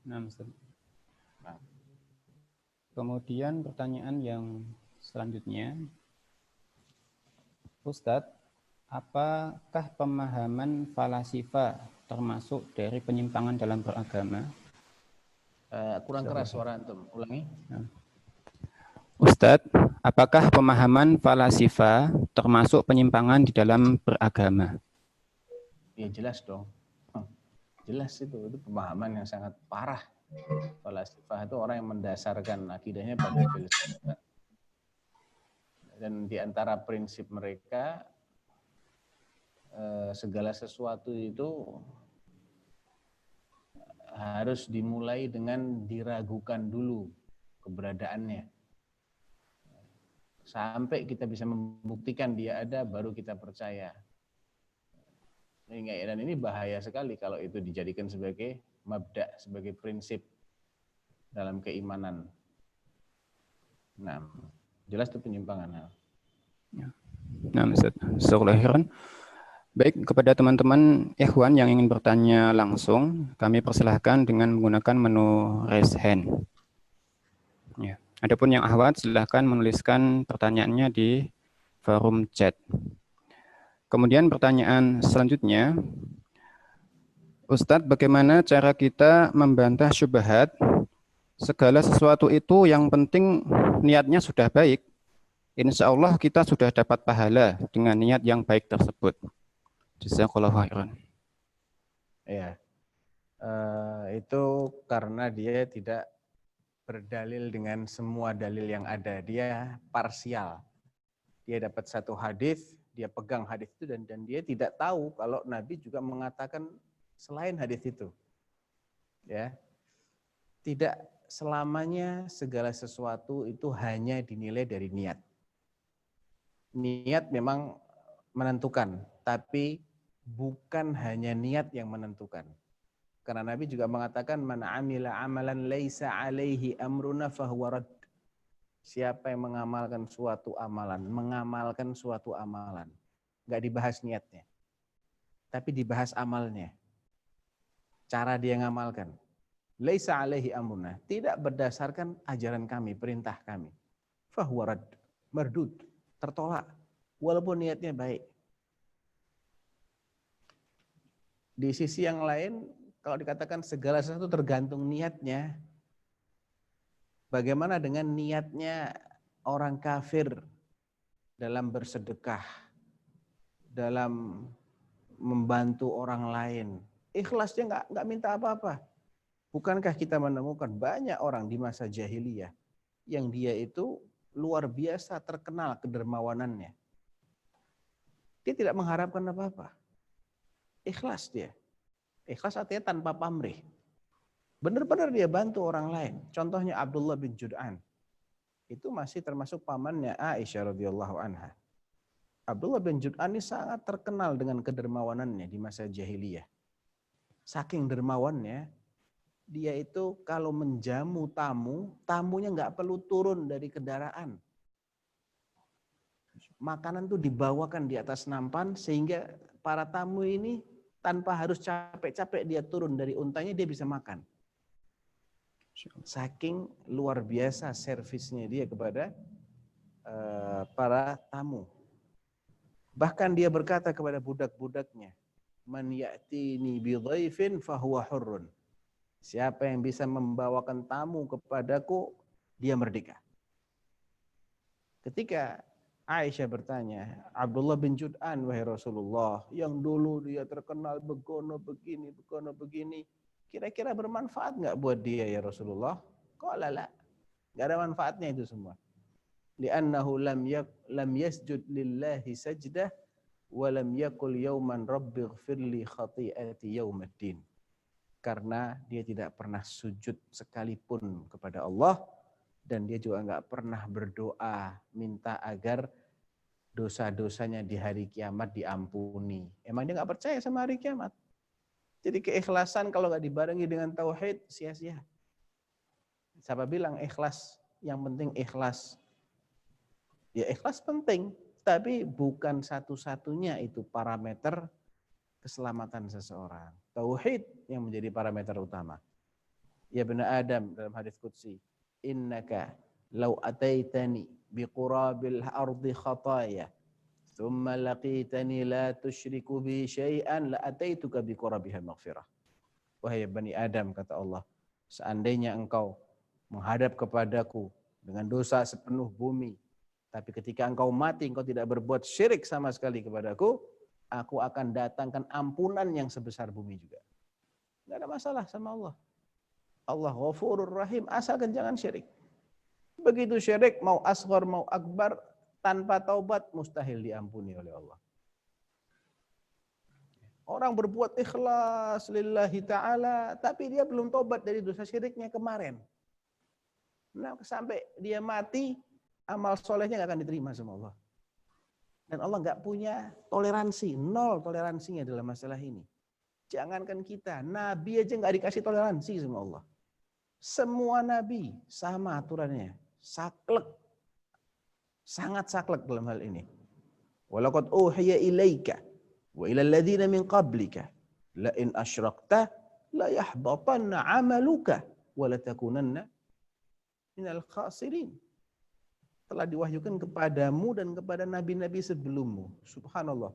Nah, Ustaz. Nah. Kemudian pertanyaan yang selanjutnya, Ustadz, apakah pemahaman falasifa termasuk dari penyimpangan dalam beragama? Kurang keras suara antum, ulangi. Ustadz, apakah pemahaman falasifa termasuk penyimpangan di dalam beragama? Ya jelas dong, jelas itu pemahaman yang sangat parah. Falasifah itu orang yang mendasarkan akidahnya pada filsafat. Dan di antara prinsip mereka, segala sesuatu itu harus dimulai dengan diragukan dulu keberadaannya. Sampai kita bisa membuktikan dia ada, baru kita percaya. Dan ini bahaya sekali kalau itu dijadikan sebagai mabda, sebagai prinsip dalam keimanan. Nah, jelas itu penyimpangan. Nah, Ustaz, Assalamualaikum. Baik, kepada teman-teman ikhwan yang ingin bertanya langsung, kami persilahkan dengan menggunakan menu raise hand. Ya. Adapun yang akhwat, silahkan menuliskan pertanyaannya di forum chat. Kemudian pertanyaan selanjutnya, Ustadz, bagaimana cara kita membantah syubhat? Segala sesuatu itu yang penting niatnya sudah baik. Insya Allah kita sudah dapat pahala dengan niat yang baik tersebut. Jazakallahu khairan. Ya, itu karena dia tidak berdalil dengan semua dalil yang ada. Dia parsial. Dia dapat satu hadis, dia pegang hadis itu dan dia tidak tahu kalau Nabi juga mengatakan selain hadis itu. Ya. Tidak selamanya segala sesuatu itu hanya dinilai dari niat. Niat memang menentukan, tapi bukan hanya niat yang menentukan. Karena Nabi juga mengatakan man amila amalan laisa alaihi amruna fahuwa rad. Siapa yang mengamalkan suatu amalan, enggak dibahas niatnya. Tapi dibahas amalnya. Cara dia ngamalkan. Laisa alaihi amruna, tidak berdasarkan ajaran kami, perintah kami. Fahuwa rad, mardud, tertolak walaupun niatnya baik. Di sisi yang lain, kalau dikatakan segala sesuatu tergantung niatnya, bagaimana dengan niatnya orang kafir dalam bersedekah, dalam membantu orang lain? Ikhlasnya nggak minta apa-apa. Bukankah kita menemukan banyak orang di masa jahiliyah yang dia itu luar biasa terkenal kedermawanannya. Dia tidak mengharapkan apa-apa. Ikhlas dia. Ikhlas artinya tanpa pamrih. Benar-benar dia bantu orang lain. Contohnya Abdullah bin Jud'an. Itu masih termasuk pamannya Aisyah radhiyallahu anha. Abdullah bin Jud'an ini sangat terkenal dengan kedermawanannya di masa jahiliyah. Saking dermawannya, dia itu kalau menjamu tamu, tamunya nggak perlu turun dari kendaraan. Makanan tuh dibawakan di atas nampan sehingga para tamu ini tanpa harus capek-capek dia turun dari untanya dia bisa makan. Saking luar biasa servisnya dia kepada para tamu. Bahkan dia berkata kepada budak-budaknya, "Man ya'tini bi dhaifin fahuwa hurrun." Siapa yang bisa membawakan tamu kepadaku, dia merdeka. Ketika Aisyah bertanya, Abdullah bin Jud'an, wahai Rasulullah, yang dulu dia terkenal begono begini, kira-kira bermanfaat nggak buat dia ya Rasulullah? Qala la. Nggak ada manfaatnya itu semua. Li'annahu lam yasjud lillahi sajdah wa lam yakul yawman rabbighfirli khati'ati yawmiddin. Karena dia tidak pernah sujud sekalipun kepada Allah, dan dia juga nggak pernah berdoa minta agar dosa-dosanya di hari kiamat diampuni. Emang dia nggak percaya sama hari kiamat. Jadi keikhlasan kalau nggak dibarengi dengan tauhid sia-sia. Siapa bilang ikhlas? Yang penting ikhlas. Ya ikhlas penting, tapi bukan satu-satunya itu parameter keselamatan seseorang. Tauhid yang menjadi parameter utama. Ya bani Adam dalam hadis qudsi, innaka law ataitani biqurabil ardi khataya thumma laqitani la tusyriku bi syai'an la ataituka biqurabiha maghfirah. Wahai bani Adam, kata Allah, seandainya engkau menghadap kepadaku dengan dosa sepenuh bumi, tapi ketika engkau mati engkau tidak berbuat syirik sama sekali kepadaku, aku akan datangkan ampunan yang sebesar bumi juga. Enggak ada masalah sama Allah. Allah Ghafurur Rahim, asalkan jangan syirik. Begitu syirik, mau asghar mau akbar, tanpa taubat mustahil diampuni oleh Allah. Orang berbuat ikhlas lillahi ta'ala, tapi dia belum taubat dari dosa syiriknya kemarin. Nah, sampai dia mati, amal solehnya nggak akan diterima sama Allah. Dan Allah nggak punya toleransi, nol toleransinya dalam masalah ini. Jangankan kita, Nabi aja nggak dikasih toleransi sama Allah. Semua Nabi sama aturannya, saklek, sangat saklek dalam hal ini. Walaqad uhiya ilaika wa ilal ladzina min qablika la in asyrakta la yahbatanna 'amaluka wa la takunanna minal khasirin. Telah diwahyukan kepadamu dan kepada nabi-nabi sebelummu. Subhanallah.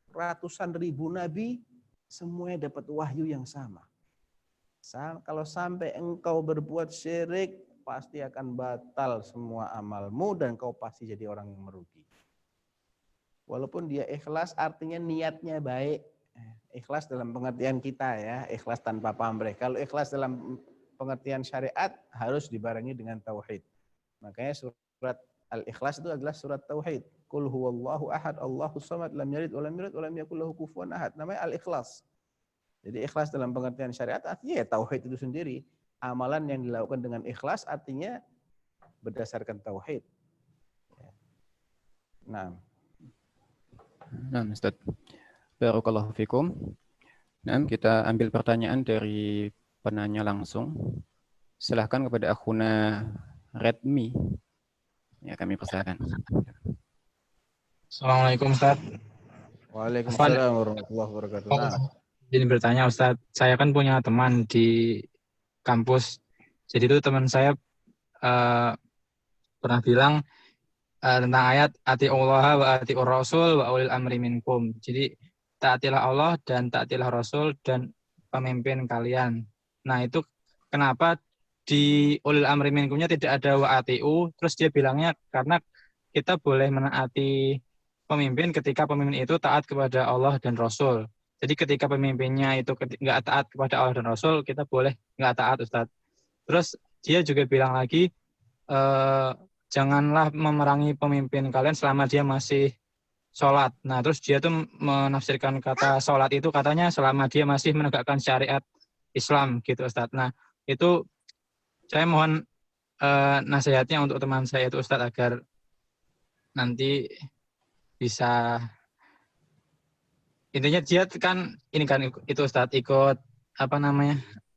Ratusan ribu nabi semuanya dapat wahyu yang sama. Kalau sampai engkau berbuat syirik, pasti akan batal semua amalmu dan kau pasti jadi orang yang merugi. Walaupun dia ikhlas, artinya niatnya baik. Ikhlas dalam pengertian kita ya, ikhlas tanpa pamrih. Kalau ikhlas dalam pengertian syariat harus dibarengi dengan tauhid. Makanya surat Al-Ikhlas itu adalah surat tauhid. Qul huwallahu ahad, Allahus samad, lam yalid wa lam yulad wa lam yakul lahu kufuwan ahad. Namanya Al-Ikhlas. Jadi ikhlas dalam pengertian syariat artinya ya tauhid itu sendiri. Amalan yang dilakukan dengan ikhlas artinya berdasarkan tauhid. Nah, Ustaz. Barakallahu fikum. Nah, kita ambil pertanyaan dari penanya langsung. Silahkan kepada akhuna Redmi. Ya, kami persilakan. Assalamualaikum Ustaz. Waalaikumsalam warahmatullahi wabarakatuh. Jadi bertanya Ustaz, saya kan punya teman di kampus. Jadi itu teman saya pernah bilang tentang ayat atiullah wa atiur rasul wa ulil amri minkum. Jadi taatilah Allah dan taatilah Rasul dan pemimpin kalian. Nah, itu kenapa di ulil amri minkumnya tidak ada wa atiu, terus dia bilangnya karena kita boleh menaati pemimpin ketika pemimpin itu taat kepada Allah dan Rasul. Jadi ketika pemimpinnya itu nggak taat kepada Allah dan Rasul, kita boleh nggak taat, Ustadz. Terus dia juga bilang lagi, janganlah memerangi pemimpin kalian selama dia masih sholat. Nah, terus dia tuh menafsirkan kata sholat itu katanya selama dia masih menegakkan syariat Islam gitu, Ustadz. Nah, itu saya mohon nasihatnya untuk teman saya itu, Ustadz, agar nanti bisa, intinya dia kan ini kan itu Ustadz ikut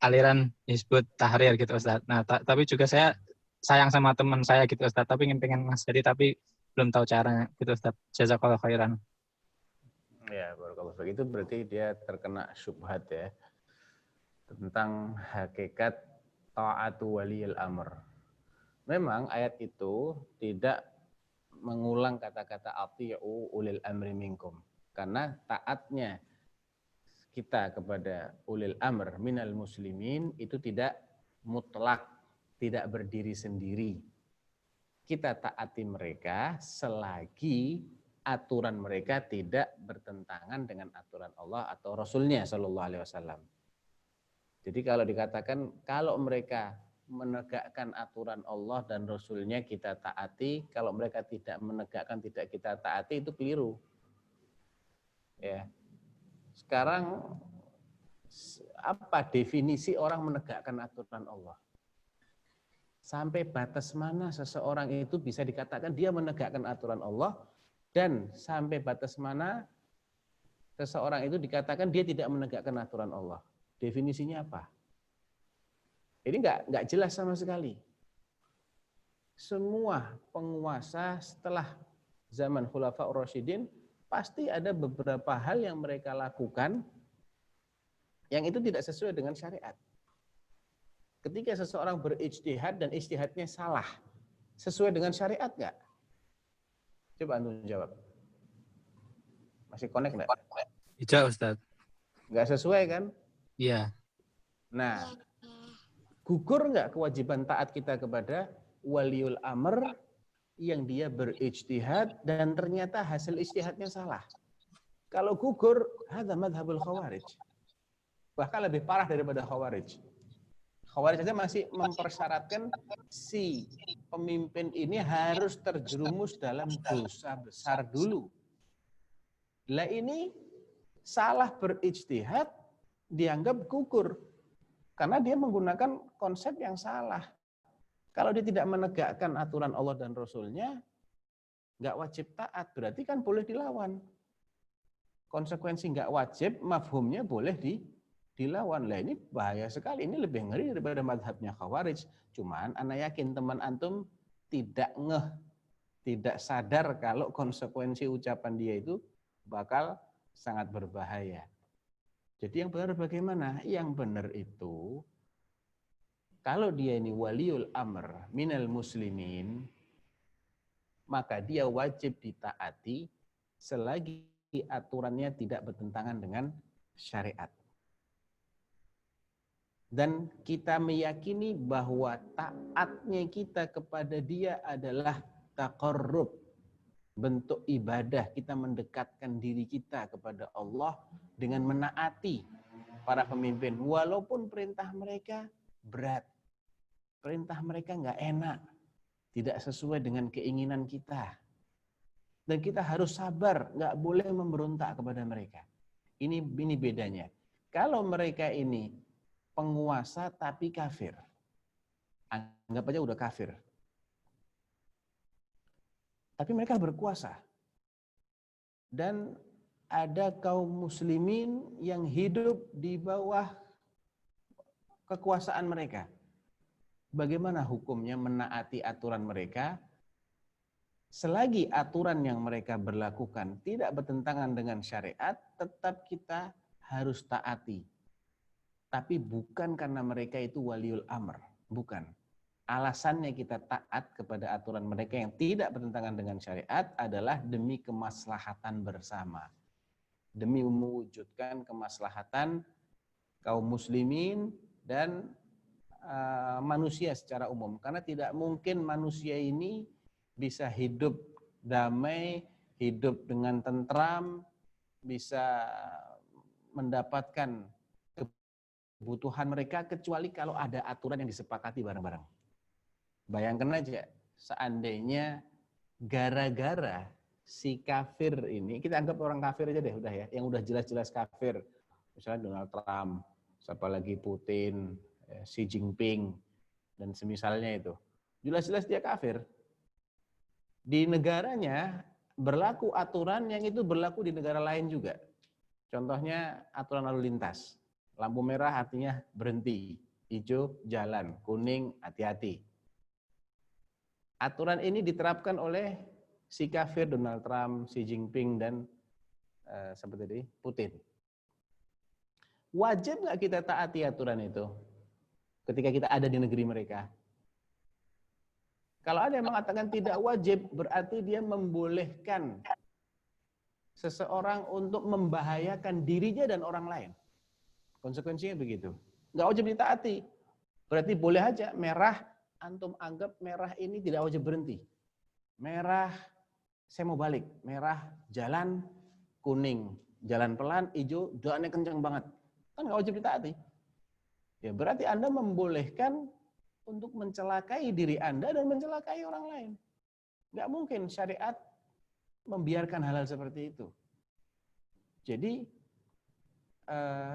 aliran Hizbut Tahrir gitu, Ustadz. Nah, tapi juga saya sayang sama teman saya gitu, Ustadz, tapi pengen nasihati tapi belum tahu caranya gitu Ustaz. Jazakallahu khairan. Ya, barakallahu fiik. Itu berarti dia terkena syubhat ya tentang hakikat ta'atu waliyil amr. Memang ayat itu tidak mengulang kata-kata ati'u ulil amri minkum. Karena taatnya kita kepada ulil amr minal muslimin itu tidak mutlak, tidak berdiri sendiri. Kita taati mereka selagi aturan mereka tidak bertentangan dengan aturan Allah atau Rasulnya Shallallahu Alaihi Wasallam. Jadi kalau dikatakan kalau mereka menegakkan aturan Allah dan Rasulnya kita taati, kalau mereka tidak menegakkan tidak kita taati itu keliru. Ya. Sekarang apa definisi orang menegakkan aturan Allah? Sampai batas mana seseorang itu bisa dikatakan dia menegakkan aturan Allah dan sampai batas mana seseorang itu dikatakan dia tidak menegakkan aturan Allah. Definisinya apa? Ini nggak jelas sama sekali. Semua penguasa setelah zaman Khulafaur Rasyidin pasti ada beberapa hal yang mereka lakukan yang itu tidak sesuai dengan syariat. Ketika seseorang berijtihad dan ijtihadnya salah, sesuai dengan syariat nggak? Coba antum jawab. Masih connect nggak? Tidak Ustaz. Nggak sesuai kan? Iya. Nah, gugur nggak kewajiban taat kita kepada waliul amr yang dia berijtihad dan ternyata hasil ijtihadnya salah? Kalau gugur, hadza madhabul khawarij. Bahkan lebih parah daripada khawarij. Khawarij saja masih mempersyaratkan si pemimpin ini harus terjerumus dalam dosa besar dulu. Lah ini salah berijtihad dianggap gugur karena dia menggunakan konsep yang salah. Kalau dia tidak menegakkan aturan Allah dan Rasulnya, nggak wajib taat, berarti kan boleh dilawan. Konsekuensi nggak wajib, mafhumnya boleh dilawan. Lah ini bahaya sekali, ini lebih ngeri daripada mazhabnya Khawarij. Cuman anak yakin teman antum tidak tidak sadar kalau konsekuensi ucapan dia itu bakal sangat berbahaya. Jadi yang benar bagaimana? Yang benar itu kalau dia ini waliul amr minal muslimin, maka dia wajib ditaati selagi aturannya tidak bertentangan dengan syariat. Dan kita meyakini bahwa taatnya kita kepada dia adalah taqarrub, bentuk ibadah, kita mendekatkan diri kita kepada Allah dengan menaati para pemimpin. Walaupun perintah mereka berat, perintah mereka nggak enak, tidak sesuai dengan keinginan kita. Dan kita harus sabar, nggak boleh memberontak kepada mereka. Ini bedanya. Kalau mereka ini penguasa tapi kafir, anggap aja udah kafir. Tapi mereka berkuasa. Dan ada kaum muslimin yang hidup di bawah kekuasaan mereka. Bagaimana hukumnya menaati aturan mereka? Selagi aturan yang mereka berlakukan tidak bertentangan dengan syariat, tetap kita harus taati. Tapi bukan karena mereka itu waliul amr, bukan. Alasannya kita taat kepada aturan mereka yang tidak bertentangan dengan syariat adalah demi kemaslahatan bersama. Demi mewujudkan kemaslahatan kaum muslimin dan manusia secara umum. Karena tidak mungkin manusia ini bisa hidup damai, hidup dengan tentram, bisa mendapatkan kebutuhan mereka kecuali kalau ada aturan yang disepakati bareng-bareng. Bayangkan aja, seandainya gara-gara si kafir ini, kita anggap orang kafir aja deh, udah ya, yang udah jelas-jelas kafir, misalnya Donald Trump, siapa lagi Putin, Xi Jinping, dan semisalnya itu, jelas-jelas dia kafir. Di negaranya berlaku aturan yang itu berlaku di negara lain juga. Contohnya aturan lalu lintas. Lampu merah artinya berhenti, hijau jalan, kuning hati-hati. Aturan ini diterapkan oleh si kafir Donald Trump, Xi Jinping, dan seperti tadi Putin. Wajib nggak kita taati aturan itu ketika kita ada di negeri mereka? Kalau ada yang mengatakan tidak wajib, berarti dia membolehkan seseorang untuk membahayakan dirinya dan orang lain. Konsekuensinya begitu. Nggak wajib ditaati. Berarti boleh aja merah, antum anggap merah ini tidak wajib berhenti. Merah, saya mau balik. Merah, jalan, kuning, jalan pelan, hijau, doanya kencang banget. Kan nggak wajib ditaati. Ya berarti Anda membolehkan untuk mencelakai diri Anda dan mencelakai orang lain. Nggak mungkin syariat membiarkan hal-hal seperti itu. Jadi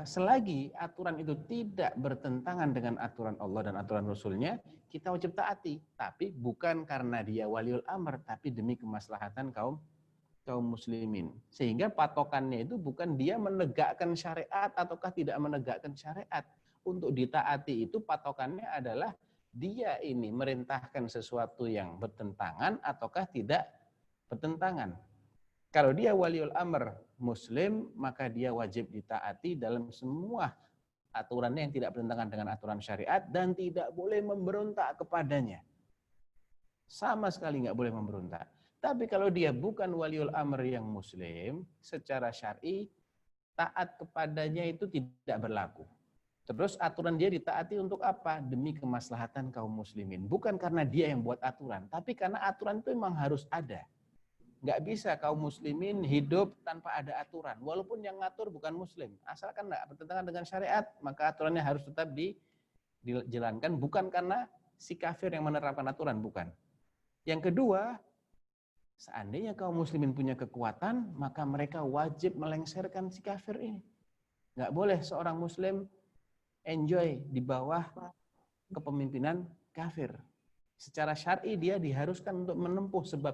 selagi aturan itu tidak bertentangan dengan aturan Allah dan aturan Rasul-Nya, kita wajib taati. Tapi bukan karena dia waliul amr, tapi demi kemaslahatan kaum muslimin. Sehingga patokannya itu bukan dia menegakkan syariat ataukah tidak menegakkan syariat. Untuk ditaati itu patokannya adalah dia ini merintahkan sesuatu yang bertentangan ataukah tidak bertentangan. Kalau dia waliul amr muslim, maka dia wajib ditaati dalam semua aturannya yang tidak bertentangan dengan aturan syariat dan tidak boleh memberontak kepadanya. Sama sekali nggak boleh memberontak. Tapi kalau dia bukan waliul amr yang muslim, secara syar'i taat kepadanya itu tidak berlaku. Terus aturan dia ditaati untuk apa? Demi kemaslahatan kaum muslimin. Bukan karena dia yang buat aturan, tapi karena aturan itu memang harus ada. Nggak bisa kaum muslimin hidup tanpa ada aturan. Walaupun yang ngatur bukan muslim. Asalkan nggak bertentangan dengan syariat, maka aturannya harus tetap dijalankan. Bukan karena si kafir yang menerapkan aturan, bukan. Yang kedua, seandainya kaum muslimin punya kekuatan, maka mereka wajib melengsarkan si kafir ini. Nggak boleh seorang muslim enjoy di bawah kepemimpinan kafir. Secara syar'i dia diharuskan untuk menempuh sebab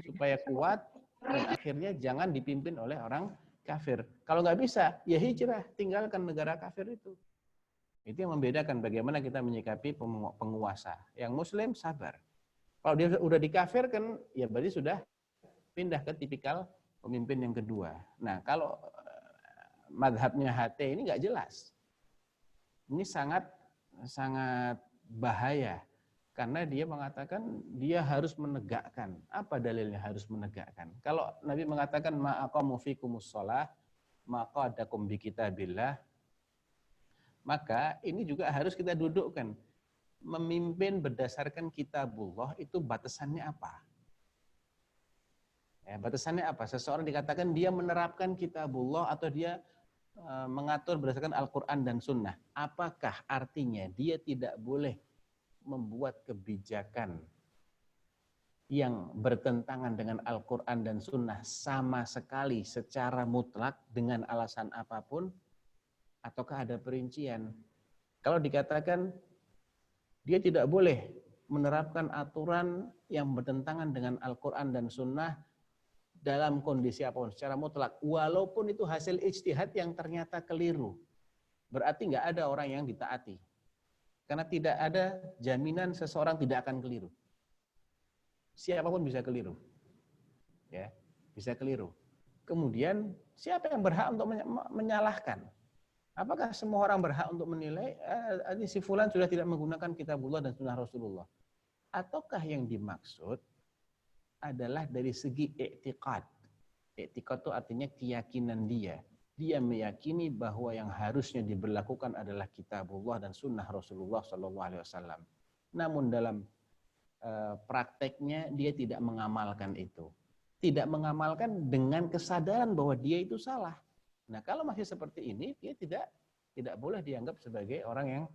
supaya kuat dan akhirnya jangan dipimpin oleh orang kafir. Kalau nggak bisa, ya hijrah, tinggalkan negara kafir itu. Itu yang membedakan bagaimana kita menyikapi penguasa. Yang muslim sabar. Kalau dia udah dikafirkan, ya berarti sudah pindah ke tipikal pemimpin yang kedua. Nah, kalau madhabnya HT ini nggak jelas. Ini sangat bahaya. Karena dia mengatakan dia harus menegakkan. Apa dalilnya harus menegakkan? Kalau Nabi mengatakan ma'aqamu fikumus shalah, maqadakum bi kitabillah, maka ini juga harus kita dudukkan. Memimpin berdasarkan kitabullah itu batasannya apa? Ya, batasannya apa? Seseorang dikatakan dia menerapkan kitabullah atau dia mengatur berdasarkan Al-Quran dan Sunnah. Apakah artinya dia tidak boleh membuat kebijakan yang bertentangan dengan Al-Quran dan Sunnah sama sekali secara mutlak dengan alasan apapun? Ataukah ada perincian? Kalau dikatakan dia tidak boleh menerapkan aturan yang bertentangan dengan Al-Quran dan Sunnah dalam kondisi apapun secara mutlak, walaupun itu hasil ijtihad yang ternyata keliru, berarti nggak ada orang yang ditaati. Karena tidak ada jaminan seseorang tidak akan keliru. Siapapun bisa keliru. Ya, bisa keliru. Kemudian siapa yang berhak untuk menyalahkan? Apakah semua orang berhak untuk menilai si fulan sudah tidak menggunakan kitabullah dan sunnah Rasulullah? Ataukah yang dimaksud adalah dari segi i'tiqad. I'tiqad itu artinya keyakinan dia. Dia meyakini bahwa yang harusnya diberlakukan adalah kitabullah dan sunnah Rasulullah SAW. Namun dalam prakteknya dia tidak mengamalkan itu. Tidak mengamalkan dengan kesadaran bahwa dia itu salah. Nah, kalau masih seperti ini, dia tidak boleh dianggap sebagai orang yang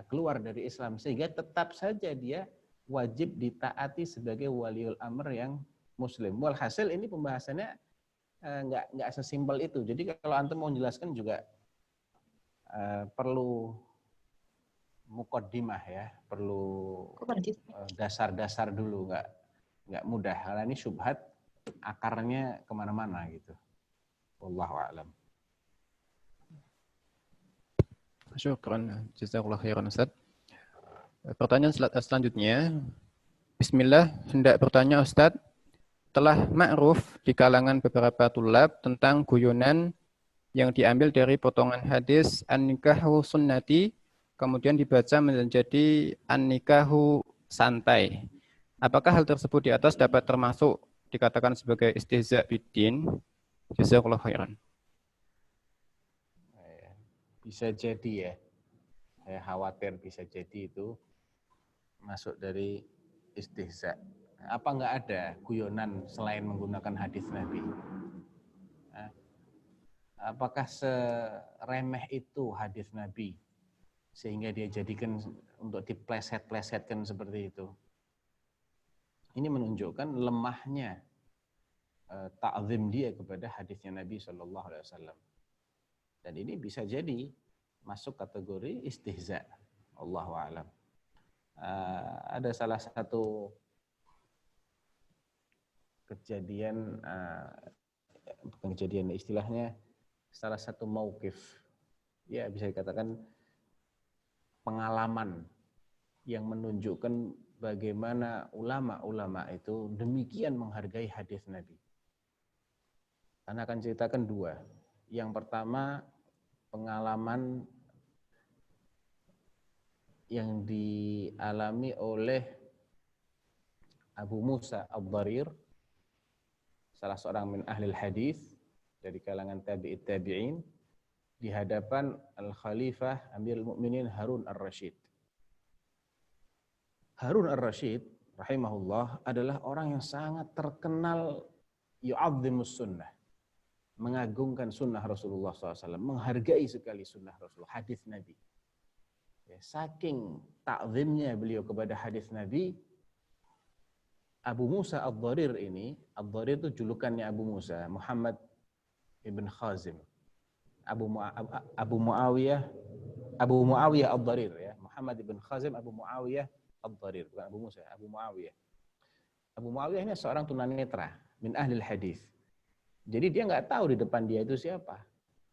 keluar dari Islam. Sehingga tetap saja dia wajib ditaati sebagai waliul amr yang muslim. Walhasil ini pembahasannya nggak sesimpel itu. Jadi kalau antum mau menjelaskan juga perlu muqaddimah ya, perlu dasar-dasar dulu, nggak mudah. Karena ini syubhat akarnya kemana-mana gitu. Wallahu a'lam. Syukran, jazakallahu khairan Ustaz. Pertanyaan selanjutnya, Bismillah, hendak bertanya Ustadz, telah ma'ruf di kalangan beberapa tulab tentang guyonan yang diambil dari potongan hadis an-nikahu sunnati, kemudian dibaca menjadi an-nikahu santai. Apakah hal tersebut di atas dapat termasuk dikatakan sebagai istihza biddin? Jazakallahu khairan. Bisa jadi ya. Saya khawatir bisa jadi itu masuk dari istihza. Apa enggak ada guyonan selain menggunakan hadis Nabi? Apakah seremeh itu hadis Nabi sehingga dia jadikan untuk dipleset-plesetkan seperti itu? Ini menunjukkan lemahnya ta'zim dia kepada hadisnya Nabi Shallallahu Alaihi Wasallam. Dan ini bisa jadi masuk kategori istihza. Allahu a'lam. Ada salah satu kejadian, bukan kejadian istilahnya, salah satu mauqif, ya bisa dikatakan pengalaman yang menunjukkan bagaimana ulama-ulama itu demikian menghargai hadis Nabi. Saya akan ceritakan dua. Yang pertama, pengalaman yang dialami oleh Abu Musa Ad-Dharir, salah seorang min ahlil hadis dari kalangan tabi'in, di hadapan Al-Khalifah Amirul Mukminin Harun Ar-Rasyid. Harun Ar-Rasyid rahimahullah adalah orang yang sangat terkenal yu'azzimus sunnah, mengagungkan sunnah Rasulullah SAW, menghargai sekali sunnah Rasulullah, hadis Nabi. Ya, saking ta'zimnya beliau kepada hadis Nabi, Abu Musa Ad-Dharir ini, Ad-Dharir itu julukannya Abu Musa, Muhammad ibn Khazim, Abu Muawiyah Ad-Dharir, ya, Muhammad ibn Khazim Abu Muawiyah Ad-Dharir, bukan Abu Musa, Abu Muawiyah. Abu Muawiyah ini seorang tunanetra min ahlil hadis. Jadi dia nggak tahu di depan dia itu siapa.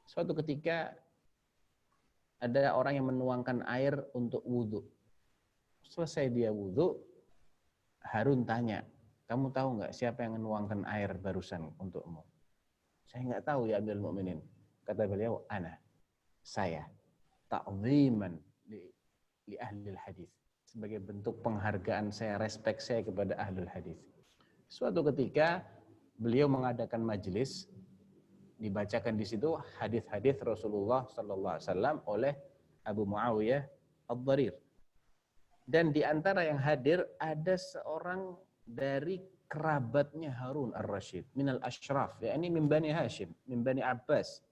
Suatu ketika ada orang yang menuangkan air untuk wudhu. Selesai dia wudhu, Harun tanya, kamu tahu nggak siapa yang menuangkan air barusan untukmu? Saya nggak tahu ya Amirul Mukminin. Kata beliau, ana, saya, ta'ziman li ahlil hadis. Sebagai bentuk penghargaan saya, respek saya kepada ahlul hadis. Suatu ketika beliau mengadakan majelis, dibacakan di situ hadis-hadis Rasulullah Sallallahu Alaihi Wasallam oleh Abu Muawiyah Ad-Dharir. Dan di antara yang hadir ada seorang dari kerabatnya Harun Ar-Rasyid, minal ashraf, yakni min Bani Hashim, min Bani Abbas.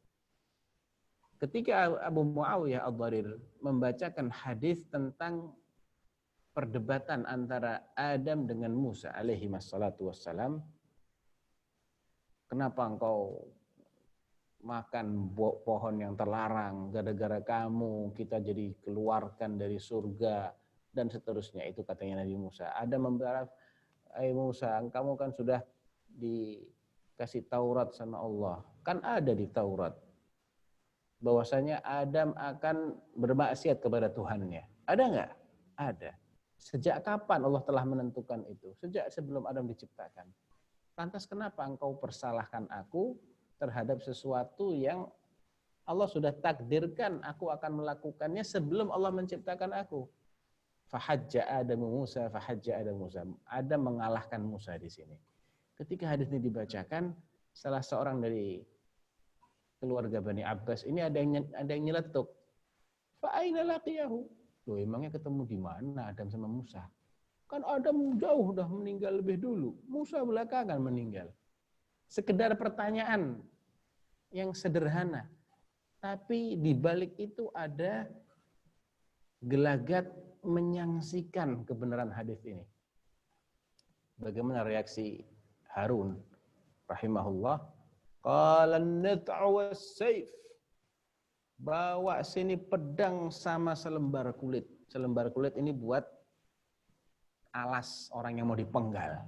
Ketika Abu Muawiyah Ad-Dharir membacakan hadis tentang perdebatan antara Adam dengan Musa alaihi wassalatu wassalam, kenapa engkau makan pohon yang terlarang, gara-gara kamu kita jadi keluarkan dari surga, dan seterusnya. Itu katanya Nabi Musa. Adam membalas, Musa, kamu kan sudah dikasih Taurat sama Allah. Kan ada di Taurat bahwasanya Adam akan bermaksiat kepada Tuhannya. Ada nggak? Ada. Sejak kapan Allah telah menentukan itu? Sejak sebelum Adam diciptakan. Lantas kenapa engkau persalahkan aku terhadap sesuatu yang Allah sudah takdirkan aku akan melakukannya sebelum Allah menciptakan aku? Fahajja Adamu Musa, fahajja Adamu Musa. Adam mengalahkan Musa di sini. Ketika hadis ini dibacakan, salah seorang dari keluarga Bani Abbas ini ada yang nyeletuk. Fa aina laqiyahu? Loh, emangnya ketemu di mana Adam sama Musa? Kan Adam jauh dah meninggal lebih dulu. Musa belakangan meninggal. Sekedar pertanyaan yang sederhana. Tapi di balik itu ada gelagat menyaksikan kebenaran hadis ini. Bagaimana reaksi Harun rahimahullah? Qala an-nat'u was-sayf. Bawa sini pedang sama selembar kulit. Selembar kulit ini buat alas orang yang mau dipenggal.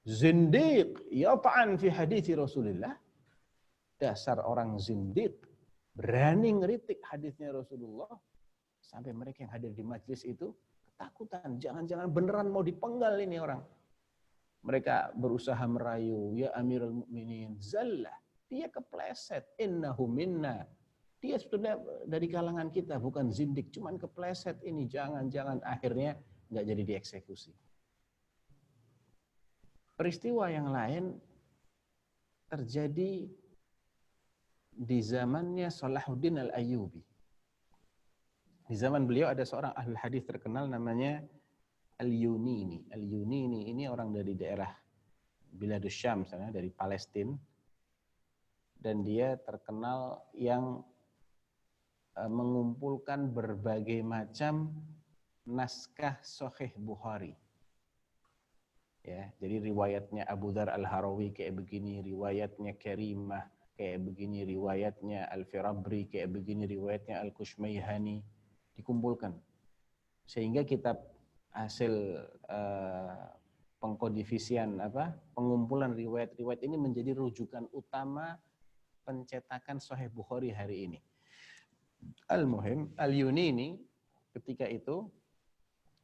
Zindiq yata'an fi hadithi Rasulullah. Dasar orang zindiq, berani ngeritik hadisnya Rasulullah. Sampai mereka yang hadir di majlis itu ketakutan. Jangan-jangan beneran mau dipenggal ini orang. Mereka berusaha merayu, ya Amirul Mukminin, zallah. Dia kepleset, innahu minna. Dia sudah dari kalangan kita, bukan zindik, cuman kepleset ini. Jangan-jangan akhirnya nggak jadi dieksekusi. Peristiwa yang lain terjadi di zamannya Salahuddin Al-Ayyubi. Di zaman beliau ada seorang ahli hadis terkenal namanya Al-Yunini. Al-Yunini ini orang dari daerah Biladus Syam, sana dari Palestina. Dan dia terkenal yang mengumpulkan berbagai macam naskah Sahih Bukhari. Ya, jadi riwayatnya Abu Dzar Al-Harawi kayak begini, riwayatnya Karimah kayak begini, riwayatnya Al-Firabri kayak begini, riwayatnya Al-Kushmayhani dikumpulkan. Sehingga kitab hasil pengkodifisian pengumpulan riwayat-riwayat ini menjadi rujukan utama pencetakan Sahih Bukhari hari ini. Al-Muhim, Al-Yunini ketika itu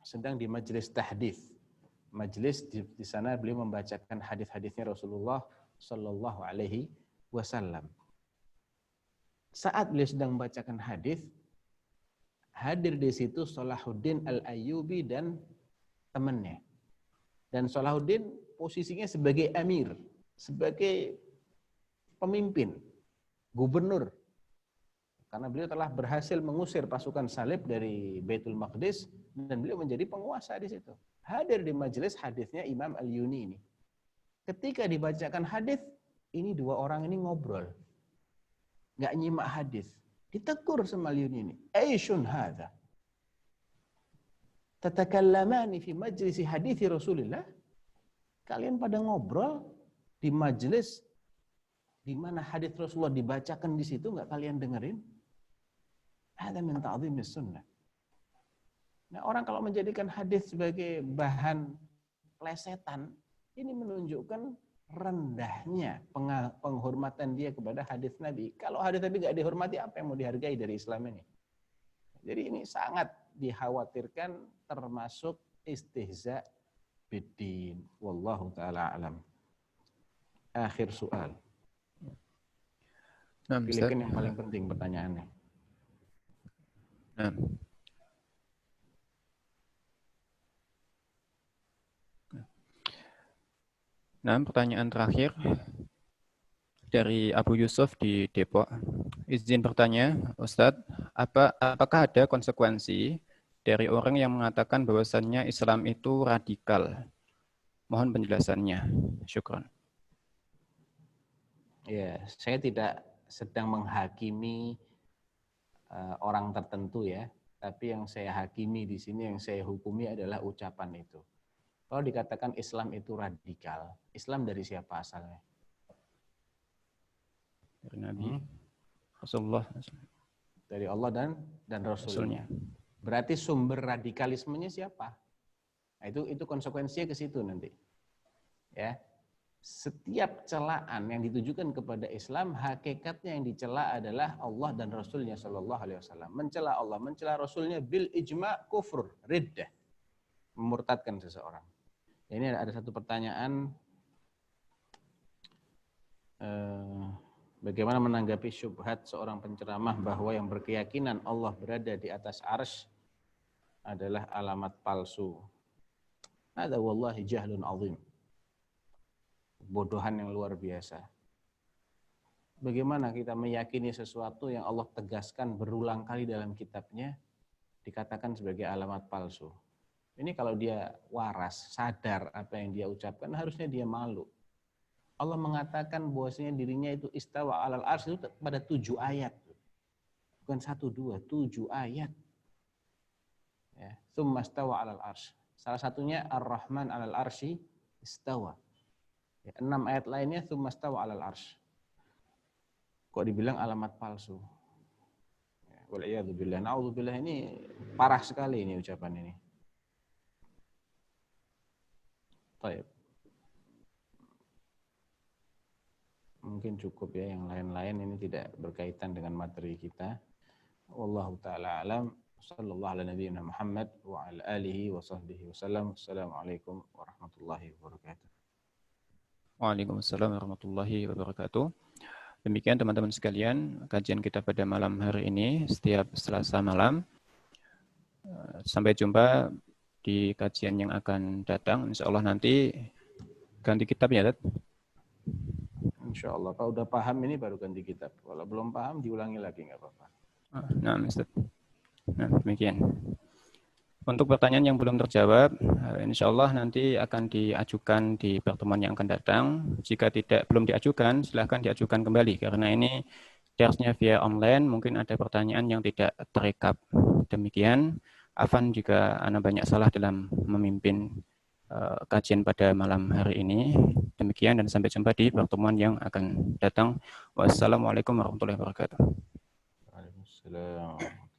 sedang di majelis tahdits. Majelis di sana beliau membacakan hadis-hadisnya Rasulullah Shallallahu Alaihi Wasallam. Saat beliau sedang membacakan hadis, hadir di situ Salahuddin Al-Ayyubi dan temannya. Dan Salahuddin posisinya sebagai amir, sebagai pemimpin, gubernur. Karena beliau telah berhasil mengusir pasukan salib dari Baitul Maqdis dan beliau menjadi penguasa di situ. Hadir di majelis hadisnya Imam Al-Yuni ini. Ketika dibacakan hadis, ini dua orang ini ngobrol. Nggak nyimak hadis. Ditegur sama Al-Yuni ini. Aishun hadha. Tatakallamani fi majlisi hadithi Rasulillah. Kalian pada ngobrol di majelis di mana hadis Rasulullah dibacakan di situ, nggak kalian dengerin? Hadza min ta'dhimis sunnah. Nah, orang kalau menjadikan hadis sebagai bahan plesetan, ini menunjukkan rendahnya penghormatan dia kepada hadis Nabi. Kalau hadis Nabi nggak dihormati, apa yang mau dihargai dari Islam ini? Jadi ini sangat dikhawatirkan termasuk istihza biddin. Wallahu ta'ala alam. Akhir soal. Nah, pilihkan yang paling penting pertanyaannya. Nah, pertanyaan terakhir dari Abu Yusuf di Depok. Izin bertanya, Ustadz, apakah ada konsekuensi dari orang yang mengatakan bahwasannya Islam itu radikal? Mohon penjelasannya. Syukran. Ya, saya tidak sedang menghakimi orang tertentu ya, tapi yang saya hakimi di sini, yang saya hukumi adalah ucapan itu. Kalau dikatakan Islam itu radikal, Islam dari siapa asalnya? Dari Nabi Rasulullah. Dari Allah dan Rasulnya. Berarti sumber radikalismenya siapa? Nah, itu konsekuensinya ke situ nanti. Ya. Setiap celaan yang ditujukan kepada Islam, hakikatnya yang dicela adalah Allah dan Rasulnya Shallallahu Alaihi Wasallam. Mencela Allah, mencela Rasulnya bil ijma kufur, riddah, memurtadkan seseorang. Ini ada satu pertanyaan, bagaimana menanggapi syubhat seorang penceramah bahwa yang berkeyakinan Allah berada di atas arsy adalah alamat palsu. Hadza wallahi jahlun azim. Bodohan yang luar biasa. Bagaimana kita meyakini sesuatu yang Allah tegaskan berulang kali dalam kitabnya dikatakan sebagai alamat palsu. Ini kalau dia waras, sadar apa yang dia ucapkan, harusnya dia malu. Allah mengatakan bahwasanya dirinya itu istawa alal arsy itu pada 7 ayat. Bukan 1, 2, 7 ayat. Ya, tsumma istawa alal arsy. Salah satunya Ar-Rahman alal arsy istawa. Ya, 6 ayat lainnya tsumma istawa alal arsy. Kok dibilang alamat palsu? Ya, wal'iyadzubillah. Na'udzubillah, ini parah sekali ini ucapan ini. Baik. Mungkin cukup ya, yang lain-lain ini tidak berkaitan dengan materi kita. Wallahu ta'ala alam. Sallallahu ala nabiyyina Muhammad wa ala alihi wa sahbihi wasallam. Assalamualaikum warahmatullahi wabarakatuh. Waalaikumsalam warahmatullahi wabarakatuh. Demikian teman-teman sekalian, kajian kita pada malam hari ini setiap Selasa malam. Sampai jumpa di kajian yang akan datang. Insya Allah nanti ganti kitab ya, Dad? Insya Allah. Kalau udah paham ini baru ganti kitab. Kalau belum paham diulangi lagi nggak apa-apa. Nah, Ustaz. Nah, demikian. Untuk pertanyaan yang belum terjawab, insya Allah nanti akan diajukan di pertemuan yang akan datang. Jika belum diajukan, silahkan diajukan kembali. Karena ini darsnya via online, mungkin ada pertanyaan yang tidak terekap. Demikian, Afan juga Ana banyak salah dalam memimpin kajian pada malam hari ini. Demikian dan sampai jumpa di pertemuan yang akan datang. Wassalamualaikum warahmatullahi wabarakatuh. Waalaikumsalam.